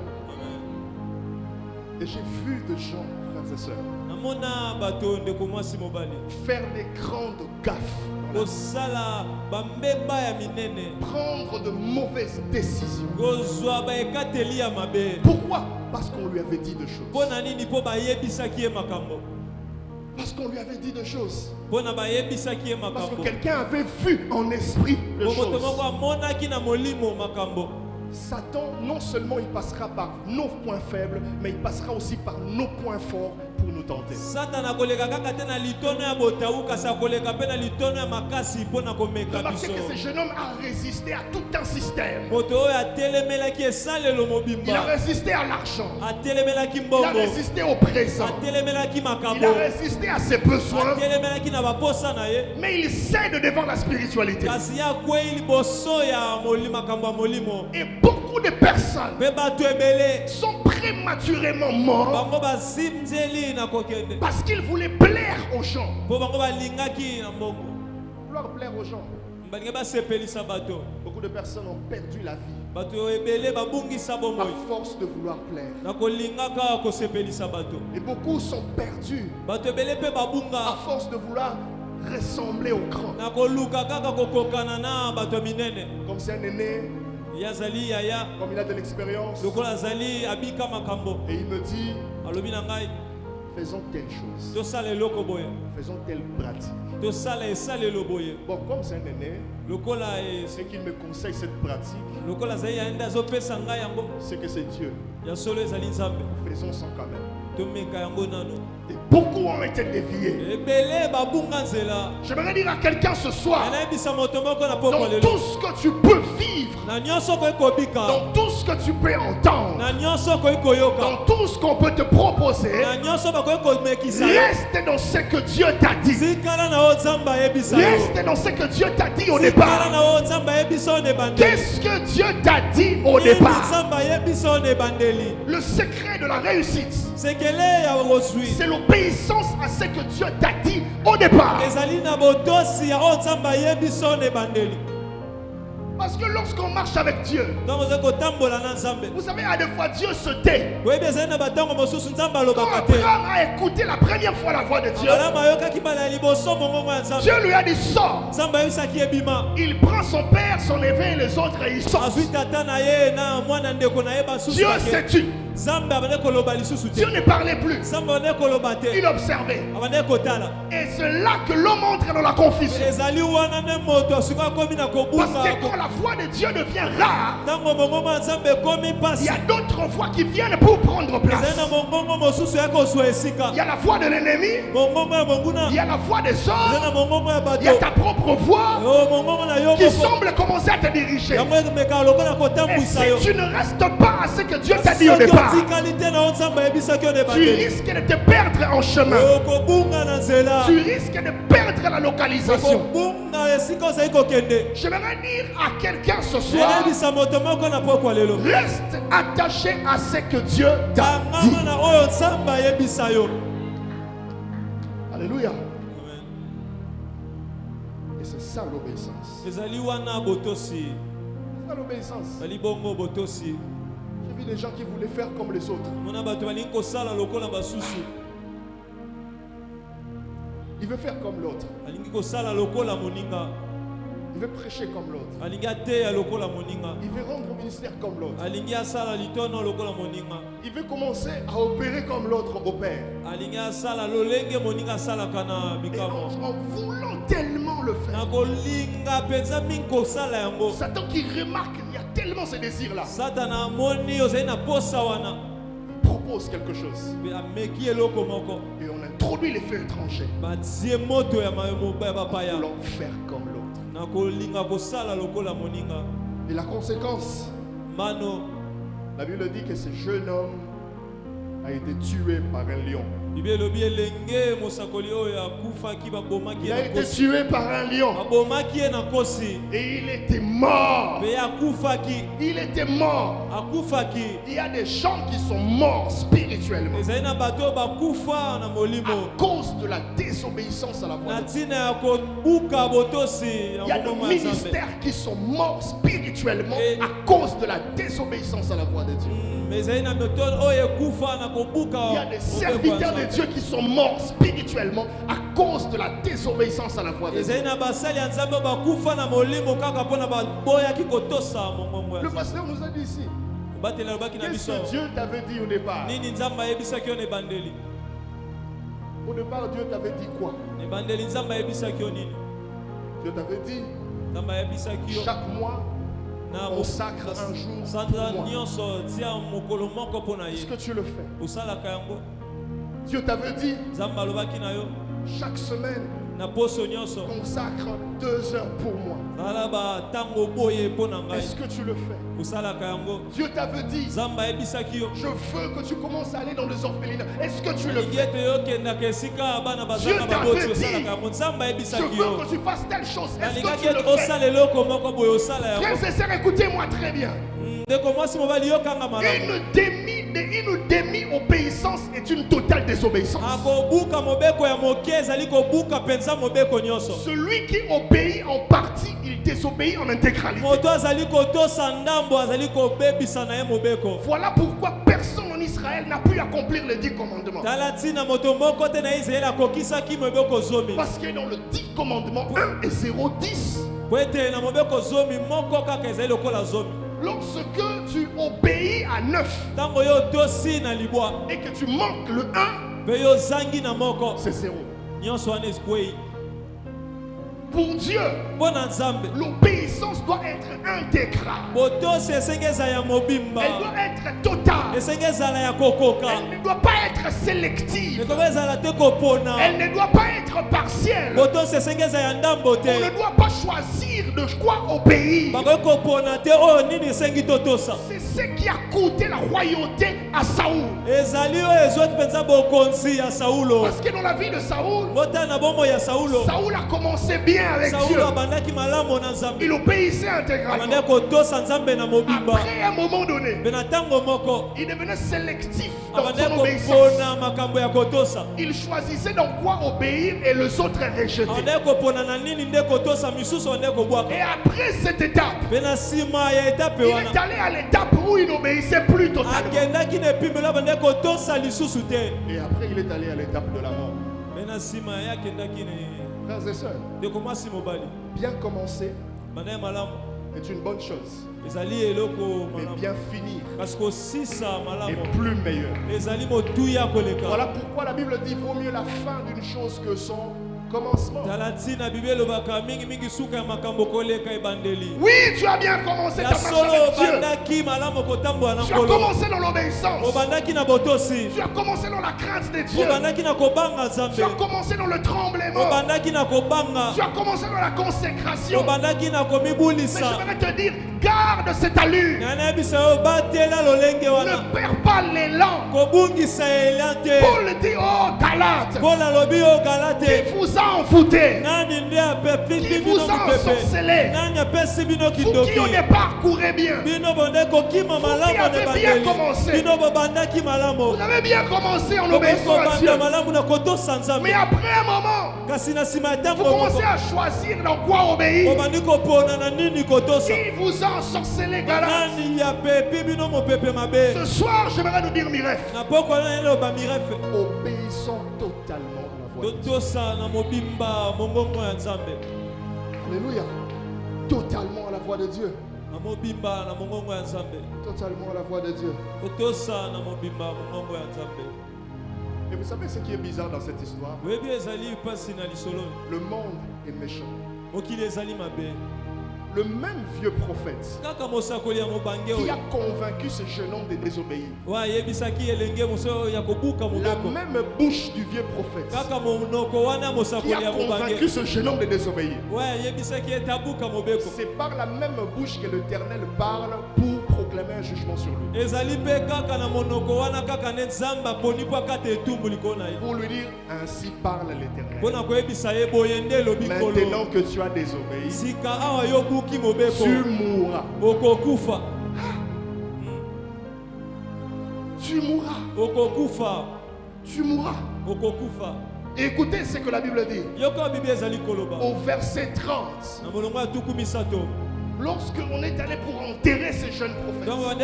Speaker 1: Et j'ai vu des gens, frères et sœurs,
Speaker 2: namona bato ndeko mwasi mobali
Speaker 1: faire des grandes gaffes,
Speaker 2: kosala bambeba ya minene
Speaker 1: prendre de mauvaises décisions.
Speaker 2: kozwa baekateli ya mabe
Speaker 1: Pourquoi? Parce qu'on lui avait dit de choses.
Speaker 2: mpona nini mpo bayebisaki ye makambo
Speaker 1: Parce qu'on lui avait dit de choses.
Speaker 2: mpona bayebisaki ye
Speaker 1: Parce que
Speaker 2: makambo
Speaker 1: quelqu'un avait vu en esprit les
Speaker 2: po moto
Speaker 1: choses.
Speaker 2: moko amonaki na molimo makambo.
Speaker 1: Satan, non seulement il passera par nos points faibles, mais il passera aussi par nos points forts pour nous tenter.
Speaker 2: Satana koleka kaka te na litono ya botau kasi akoleka mpe na litono ya makasi mpo na komeka
Speaker 1: Remarquez
Speaker 2: biso.
Speaker 1: que ce jeune homme a résisté à tout un système.
Speaker 2: Moto oyo atelemelaki esalelo
Speaker 1: Il a
Speaker 2: mobimba,
Speaker 1: résisté à l'argent.
Speaker 2: atelemelaki
Speaker 1: Il a
Speaker 2: mbongo,
Speaker 1: résisté au présent.
Speaker 2: atelemelaki
Speaker 1: Il a
Speaker 2: makambo,
Speaker 1: résisté à ses besoins.
Speaker 2: atelemelaki na baposa na ye,
Speaker 1: Mais il cède devant la spiritualité.
Speaker 2: kasi akwei liboso ya makambo ya molimo.
Speaker 1: Et beaucoup de personnes
Speaker 2: Mpe bato ebele
Speaker 1: sont prématurément morts
Speaker 2: bango basimzeli na kokende
Speaker 1: parce qu'ils voulaient plaire aux gens.
Speaker 2: mpo bango balingaki na mbongo,
Speaker 1: Vouloir plaire aux gens.
Speaker 2: balingi basepelisa bato.
Speaker 1: Beaucoup de personnes ont perdu la vie
Speaker 2: Bato ebele babungisa
Speaker 1: à
Speaker 2: bomoi
Speaker 1: force de vouloir plaire.
Speaker 2: na kolinga kaka kosepelisa bato.
Speaker 1: Et beaucoup sont perdus
Speaker 2: Bato ebele mpe
Speaker 1: à
Speaker 2: babunga
Speaker 1: force de vouloir ressembler aux grands.
Speaker 2: na koluka kaka kokokana na bato ya minene.
Speaker 1: Comme c'est un aîné,
Speaker 2: Yazali yaya
Speaker 1: comme il a de l'expérience,
Speaker 2: lokola azali abika makambo
Speaker 1: et il me dit,
Speaker 2: alobi na ngai
Speaker 1: faisons telle chose,
Speaker 2: tosala eloko boye,
Speaker 1: faisons telle pratique.
Speaker 2: tosala esalelo boye.
Speaker 1: Bon, comme c'est un aîné,
Speaker 2: Lokola
Speaker 1: ce qu'il me conseille cette pratique,
Speaker 2: lokola azali yaende azopesa ngai yango
Speaker 1: c'est que c'est Dieu.
Speaker 2: ya solo ezali nzambe,
Speaker 1: Faisons sans quand même.
Speaker 2: tomeka yango nano.
Speaker 1: Et beaucoup ont été déviés.
Speaker 2: Ebele babunga nzela.
Speaker 1: J'aimerais dire à quelqu'un ce soir,
Speaker 2: Nayebisa moto moko na poko
Speaker 1: dans
Speaker 2: lelo,
Speaker 1: tout ce que tu peux vivre,
Speaker 2: na nyonso okoki kobika,
Speaker 1: dans tout ce que tu peux entendre,
Speaker 2: na nyonso okoki koyoka,
Speaker 1: dans tout ce qu'on peut te proposer,
Speaker 2: na nyonso bakoki komekisa yo.
Speaker 1: reste dans ce que Dieu t'a dit.
Speaker 2: Zikala na oyo nzambe ayebisa yo.
Speaker 1: Reste dans ce que Dieu t'a dit au
Speaker 2: Zikala
Speaker 1: départ.
Speaker 2: na oyo nzambe ayebisa yo na ebandeli.
Speaker 1: Qu'est-ce que Dieu t'a dit au
Speaker 2: Nini
Speaker 1: départ?
Speaker 2: nzambe ayebisa yo na ebandeli.
Speaker 1: Le secret de la réussite,
Speaker 2: Sekele ya kozwi
Speaker 1: c'est l'obéissance à ce que Dieu t'a dit au départ.
Speaker 2: ezali na botosi ya oyo nzambe ayebisa yo na ebandeli.
Speaker 1: Parce que lorsqu'on marche avec Dieu,
Speaker 2: Ntango ozali kotambola na nzambe,
Speaker 1: vous savez, à des fois, Dieu se tait.
Speaker 2: oyebi ezali na batango mosusu nzambe
Speaker 1: Quand
Speaker 2: alobaka te.
Speaker 1: Abraham a écouté la première fois la voix de Dieu,
Speaker 2: Abraham ayokaki mbala ya liboso mongongo ya nzambe.
Speaker 1: Dieu lui a dit sors.
Speaker 2: Nzambe ayebisaki ebima.
Speaker 1: Il prend son père, son neveu et les autres et il sort.
Speaker 2: Azwi tata na ye na mwana ndeko na ye basusu
Speaker 1: Dieu
Speaker 2: bake.
Speaker 1: s'est tu.
Speaker 2: Nzambe abandaki koloba lisusu te.
Speaker 1: Dieu ne parlait plus.
Speaker 2: Nzambe abandaki koloba te.
Speaker 1: Il observait.
Speaker 2: Abandaki kotala.
Speaker 1: Et c'est là que l'homme entre dans la confusion.
Speaker 2: Ezali wana nde moto asuka akomi na
Speaker 1: Parce
Speaker 2: kobunga.
Speaker 1: que quand la voix de Dieu devient rare,
Speaker 2: Ntango mongongo ya nzambe ekomi
Speaker 1: il
Speaker 2: mpasi,
Speaker 1: y a d'autres voix qui viennent pour prendre
Speaker 2: ezali
Speaker 1: place.
Speaker 2: na mongongo mosusu ya kozwa esika.
Speaker 1: Il y a la voix de l'ennemi,
Speaker 2: Mongongo ya monguna,
Speaker 1: il y a la voix des
Speaker 2: ezali
Speaker 1: hommes,
Speaker 2: na mongongo ya
Speaker 1: il y a
Speaker 2: bato.
Speaker 1: ta propre voix
Speaker 2: Oh, mongongo na yo
Speaker 1: qui
Speaker 2: moko.
Speaker 1: semble commencer à te diriger.
Speaker 2: Yango emeka lokola
Speaker 1: Et
Speaker 2: kotambwisa yo.
Speaker 1: si tu ne restes pas à ce que Dieu t'a dit au
Speaker 2: Soki
Speaker 1: départ,
Speaker 2: otikali te na oyo nzambe ayebisaki yo na
Speaker 1: tu
Speaker 2: ebandeli,
Speaker 1: risques de te perdre en chemin.
Speaker 2: okobunga na nzela,
Speaker 1: Tu risques de perdre la localisation.
Speaker 2: okobunga esika ozali kokende.
Speaker 1: J'aimerais dire à quelqu'un ce soir,
Speaker 2: Nayebisa moto moko na pokwa lelo,
Speaker 1: reste attaché à ce que Dieu t'a dit.
Speaker 2: bangama na oyo nzambe ayebisa yo.
Speaker 1: Alléluia.
Speaker 2: Amen.
Speaker 1: Et c'est ça l'obéissance.
Speaker 2: Ezali wana botosi,
Speaker 1: C'est ça l'obéissance.
Speaker 2: ezali bongo botosi.
Speaker 1: J'ai vu des gens qui voulaient faire comme les autres.
Speaker 2: Mona bato balingi kosala lokola basusu,
Speaker 1: Il veut faire comme l'autre.
Speaker 2: alingi kosala lokola moninga,
Speaker 1: Il veut prêcher comme l'autre.
Speaker 2: alingi ateya lokola moninga,
Speaker 1: Il veut rendre au ministère comme l'autre.
Speaker 2: alingi asala litono lokola moninga,
Speaker 1: Il veut commencer à opérer comme l'autre opère.
Speaker 2: alingi asala lolenge moninga asalaka na
Speaker 1: Et
Speaker 2: bikamwa.
Speaker 1: en voulant tellement le faire,
Speaker 2: Na kolinga penza mingi kosala yango,
Speaker 1: Satan qui remarque qu'il y a tellement ce désir-là,
Speaker 2: Satana amoni ozali na posa wana,
Speaker 1: il propose quelque chose.
Speaker 2: mpe ameki eloko moko,
Speaker 1: Et on introduit les feux étrangers.
Speaker 2: batie moto ya bapaya,
Speaker 1: Voulant faire comme l'autre.
Speaker 2: na kolinga kosala lokola moninga.
Speaker 1: Et la conséquence,
Speaker 2: Mano,
Speaker 1: la Bible dit que ce jeune homme a été tué par un lion.
Speaker 2: Bible elobi elenge mosakoli oyo akufaki babomaki
Speaker 1: Il
Speaker 2: ye
Speaker 1: a
Speaker 2: na
Speaker 1: été
Speaker 2: kosi,
Speaker 1: tué par un lion.
Speaker 2: babomaki ye na kosi,
Speaker 1: Et il était mort.
Speaker 2: mpe akufaki,
Speaker 1: Il était mort.
Speaker 2: akufaki.
Speaker 1: Il y a des gens qui sont morts spirituellement
Speaker 2: Ezali na bato oyo bakufa na molimo
Speaker 1: à cause de la désobéissance à la voix
Speaker 2: na
Speaker 1: de Dieu.
Speaker 2: ntina ya kobuka botosi
Speaker 1: Il y
Speaker 2: ya
Speaker 1: a des
Speaker 2: mongongo ya nzambe.
Speaker 1: ministères qui sont morts spirituellement
Speaker 2: Et-
Speaker 1: à cause de la désobéissance à la voix de Dieu.
Speaker 2: Mais ezali na méthode oyo ekufa na kobuka
Speaker 1: Il y a des
Speaker 2: mobeko ya
Speaker 1: serviteurs de
Speaker 2: Nzambe.
Speaker 1: Dieu qui sont morts spirituellement à cause de la désobéissance à la voix de Dieu. Le pasteur nous a dit ici, qu'est-ce que Dieu t'avait dit au départ? Au départ, Dieu t'avait dit quoi? Dieu t'avait dit, chaque mois, consacre un jour pour moi. Est-ce que tu le fais? Dieu t'avait dit, chaque semaine, consacre 2 heures pour moi. Est-ce que tu le fais? Dieu t'avait dit, je veux que tu commences à aller dans les orphelinats. Est-ce que tu le fais? Dieu t'avait dit, je veux que tu fasses telle chose. Est-ce que tu le fais? Frères et sœurs, écoutez-moi très bien. Une demi-obéissance est une totale désobéissance. Celui qui obéit en partie, il désobéit en intégralité. Voilà pourquoi personne en Israël n'a pu accomplir les 10 commandements. Parce que dans le 10 commandements, 1 et 0, 10. Lorsque tu obéis à 9 et que tu manques le 1, c'est 0. Pour Dieu, l'obéissance doit être intégrale. Elle doit être totale. Elle ne doit pas être sélective. Elle ne doit pas être partielle. On ne doit pas choisir de quoi obéir. C'est ce qui a coûté la royauté à Saoul. Parce que dans la vie de Saoul, Saoul a commencé bien avec Dieu. Il obéissait intégralement. Après un moment donné, il devenait sélectif dans son obéissance. Il choisissait dans quoi obéir et les autres rejeter. Et après cette étape, il est allé à l'étape où il n'obéissait plus totalement. Et après il est allé à l'étape de la mort. Frères et sœurs, bien commencer est une bonne chose, mais bien finir est plus meilleur. Voilà pourquoi la Bible dit vaut mieux la fin d'une chose que son commencement. Oui, tu as bien commencé ta marche avec Dieu. Tu as commencé dans l'obéissance. Tu as commencé dans la crainte de Dieu. Tu as commencé dans le tremblement. Tu as commencé dans la consécration. Mais je vais te dire, garde cette allure. Ne perds pas l'élan. Paul dit, oh Galates, qui vous a envoûté, qui vous a ensorcelé, vous qui au départ courez bien, vous qui avez bien commencé, vous avez bien commencé en obéissant à Dieu. Mais après un moment, vous commencez à choisir dans quoi obéir. Qui vous a ensorcelé, Galates? Ce soir, j'aimerais nous dire Miref. Obéissons totalement à la voix de Dieu. Alléluia. Totalement à la voix de Dieu. Totalement à la voix de Dieu. Et vous savez ce qui est bizarre dans cette histoire? Le monde est méchant. Le même vieux prophète qui a convaincu ce jeune homme de désobéir, la même bouche du vieux prophète qui a convaincu ce jeune homme de désobéir, c'est par la même bouche que l'Éternel parle pour proclamer un jugement sur lui. Pour lui dire, ainsi parle l'Éternel. Maintenant que tu as désobéi, tu mourras. Tu mourras. Tu mourras. Écoutez ce que la Bible dit. Au verset 30. Lorsqu'on est allé pour enterrer ces jeunes prophètes, lorsque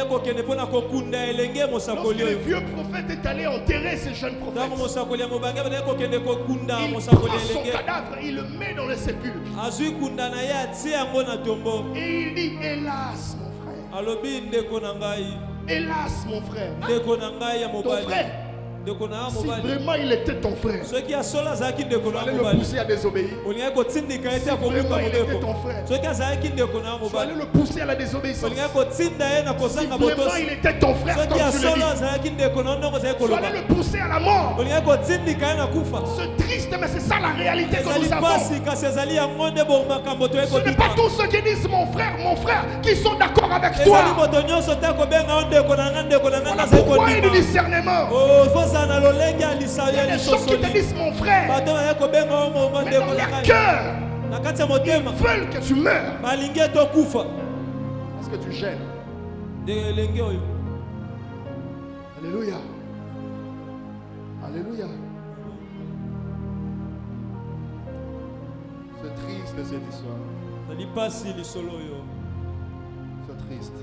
Speaker 1: les vieux prophètes est allé enterrer ces jeunes prophètes, il prend son cadavre, il le met dans le sépulcre. Et il dit, hélas mon frère, hélas mon frère, ton frère. Si vraiment il était ton frère, tu allais le pousser à désobéir. Si vraiment il était ton frère, tu allais le pousser à la désobéissance. Si vraiment il était ton frère, comme tu le dis, tu allais le pousser à la mort. C'est triste, mais c'est ça la réalité que nous avons. Ce n'est pas tous ceux qui disent mon frère, qui sont d'accord avec toi. Voilà pourquoi il y a du discernement. Il y a des gens qui te disent mon frère, mais dans leur cœur, ils veulent que tu meurs parce que tu gênes. Alléluia. Alléluia. C'est triste cette histoire. C'est triste.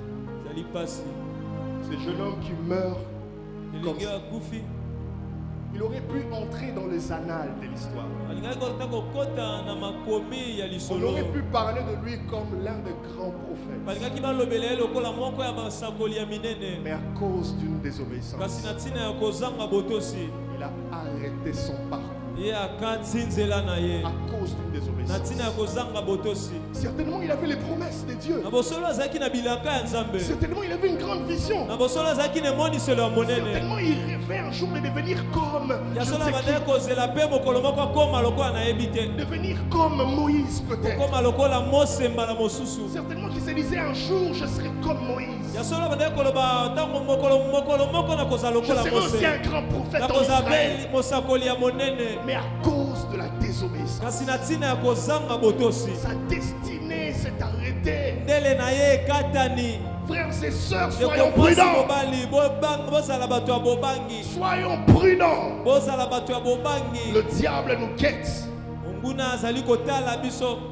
Speaker 1: Ces jeunes hommes qui meurent comme ça. Il aurait pu entrer dans les annales de l'histoire. On aurait pu parler de lui comme l'un des grands prophètes. Mais à cause d'une désobéissance, il a arrêté son parcours. À cause d'une désobéissance. Certainement il avait les promesses de Dieu. Certainement il avait une grande vision. Certainement il rêvait un jour de devenir comme je sais qui. Devenir comme Moïse peut-être. Certainement qu'il se disait un jour je serai comme Moïse. Je serai aussi un grand prophète en Israël. Mais à cause de la désobéissance, sa destinée s'est arrêtée. Frères et sœurs, soyons prudents. Soyons prudents. Le diable nous guette.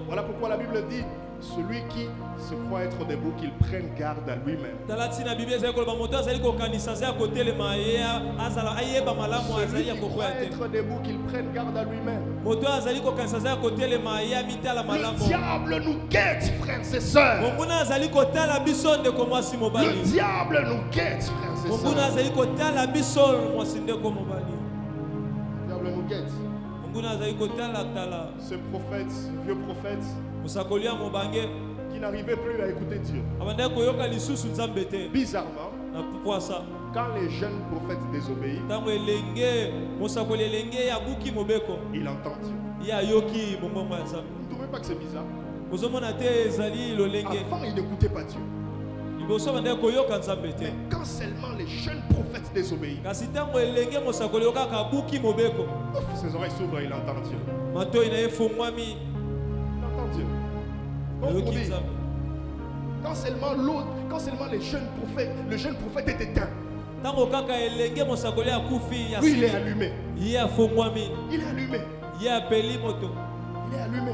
Speaker 1: Voilà pourquoi la Bible dit celui qui se croit être debout, qu'il prenne garde à lui-même. Celui qui croit être debout, qu'il prenne garde à lui-même. Le diable nous guette, frères et sœurs. Le diable nous guette, frères et sœurs. Le diable nous guette. Ce prophète, ce vieux prophète, qui n'arrivait plus à écouter Dieu. Bizarrement, quand les jeunes prophètes désobéissent, il entend Dieu. Vous ne trouvez pas que c'est bizarre? Avant, il n'écoutait pas Dieu. Mais quand seulement les jeunes prophètes désobéissent, ses oreilles s'ouvrent et il entend Dieu. Il entend Dieu. Donc on dit, quand seulement le jeune prophète est éteint, lui il est allumé. Il est allumé. Il est allumé.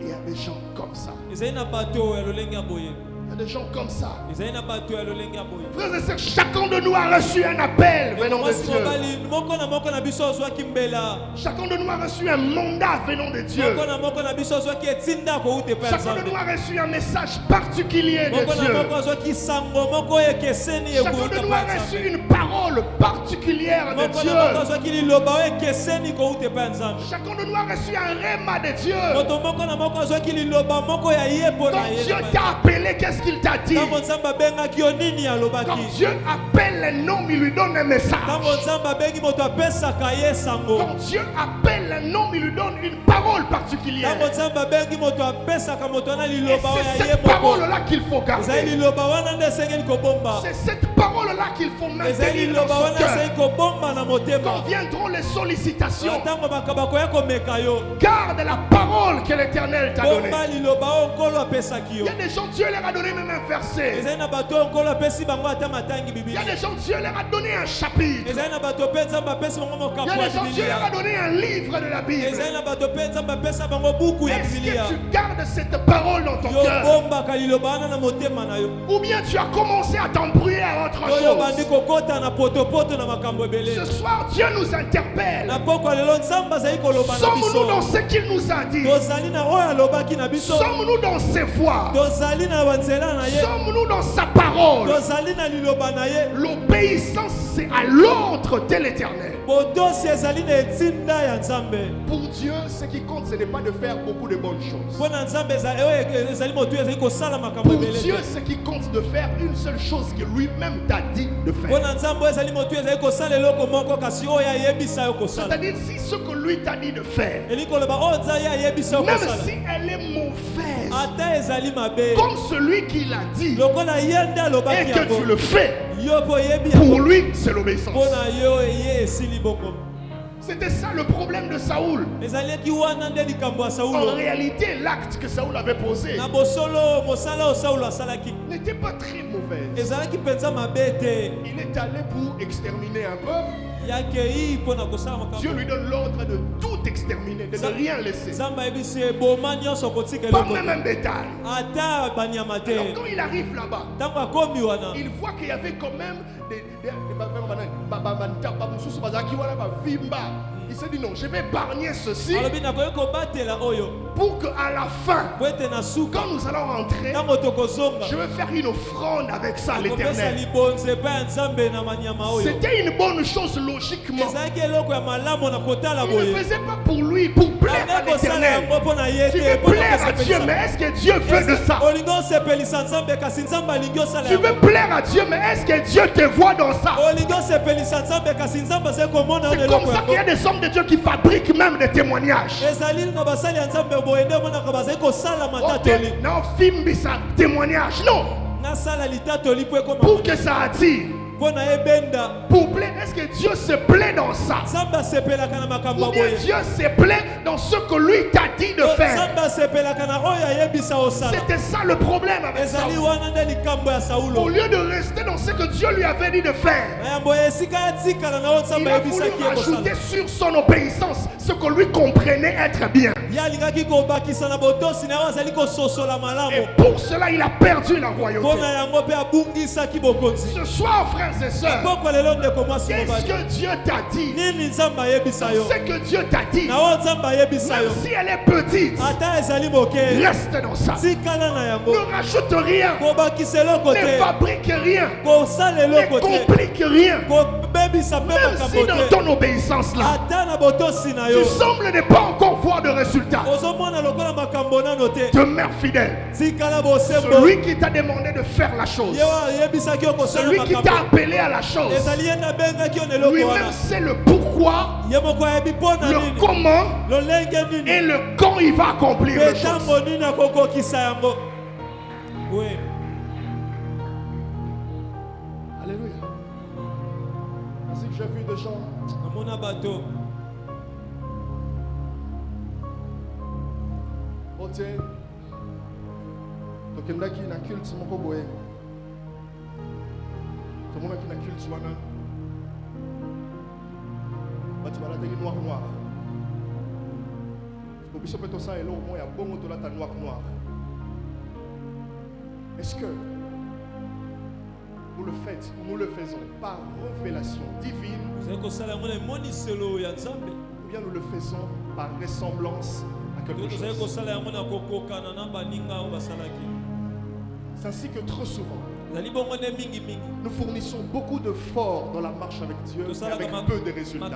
Speaker 1: Et il y a des gens comme ça. Il y a des gens comme ça. Frères et sœurs, chacun de nous a reçu un appel venant de Dieu. Chacun de nous a reçu un mandat venant de Dieu. Chacun de nous a reçu un message particulier de Dieu. Chacun de nous a reçu une parole particulière de Dieu. Chacun de nous a reçu un rhéma de Dieu. Quand Dieu t'a appelé, qu'est-ce qu'il t'a dit? Quand Dieu appelle un homme, il lui donne un message. Quand Dieu appelle un homme, il lui donne une parole particulière. Et c'est cette parole-là qu'il faut garder. C'est cette paroles-là qu'il faut maintenir dans son cœur. Quand viendront les sollicitations, garde la parole que l'Éternel t'a donnée. Il y a des gens, Dieu leur a donné même un verset. Il y a des gens, Dieu leur a donné un chapitre. Il y a des gens, Dieu leur a donné un livre de la Bible. Est-ce que tu gardes cette parole dans ton cœur? Ou bien tu as commencé à t'embrouiller à autre chose? Ce soir, Dieu nous interpelle. Sommes-nous dans ce qu'il nous a dit? Sommes-nous dans ses voies? Sommes-nous dans sa parole? L'obéissance, c'est à l'ordre de l'Éternel. Pour Dieu, ce qui compte, ce n'est pas de faire beaucoup de bonnes choses. Pour Dieu, ce qui compte, c'est de faire une seule chose que lui-même t'a dit de faire. C'est-à-dire, si ce que lui t'a dit de faire, même si elle est mauvaise, comme celui qui l'a dit, et que tu le fais, pour lui, c'est l'obéissance. C'était ça le problème de Saoul. En réalité, l'acte que Saoul avait posé n'était pas très mauvais. Il est allé pour exterminer un peuple. Dieu lui donne l'ordre de tout exterminer, de ne rien laisser. Pas même un bétail. Alors quand il arrive là-bas, il voit qu'il y avait quand même il s'est dit non, je vais épargner ceci pour qu'à la fin, quand nous allons rentrer, je vais faire une offrande avec ça à l'Éternel. C'était une bonne chose logiquement. Il ne le faisait pas pour lui, pour plaire à l'Éternel. Tu veux plaire à Dieu, mais est-ce que Dieu veut de ça? Tu veux plaire à Dieu, mais est-ce que Dieu te voit dans ça? C'est comme ça qu'il y a des hommes de Dieu qui fabriquent même des témoignages. Non, film ça témoignage, non. Pour que ça attire. Pour plaire, est-ce que Dieu se plaît dans ça? Ou bien Dieu se plaît dans ce que lui t'a dit de faire? C'était ça le problème avec Saoul. Au lieu de rester dans ce que Dieu lui avait dit de faire, il a voulu rajouter sur son obéissance ce que lui comprenait être bien. Et pour cela, il a perdu la royauté. Ce soir, frères et sœurs, qu'est-ce que Dieu t'a dit? Ce que Dieu t'a dit, même si elle est petite, reste dans ça. Ne rajoute rien, ne fabrique rien, ne complique rien. Même si dans ton obéissance là, tu sembles ne pas encore voir de résultat, demeure fidèle. Celui qui t'a demandé de faire la chose, celui qui t'a appelé à la chose, lui-même sait le pourquoi, le comment et le quand il va accomplir les choses. Alléluia. Ainsi que j'ai vu des gens tokendaki na culte moko boye tomonaki na culte wana bato balataki noir biso mpe tosala eloko moko ya bongo tolata noir. Est-ce que vous le faites, nous le faisons par révélation divine, ou bien nous le faisons par ressemblance à quelque chose? C'est ainsi que trop souvent nous fournissons beaucoup d'efforts dans la marche avec Dieu, mais avec peu de résultats.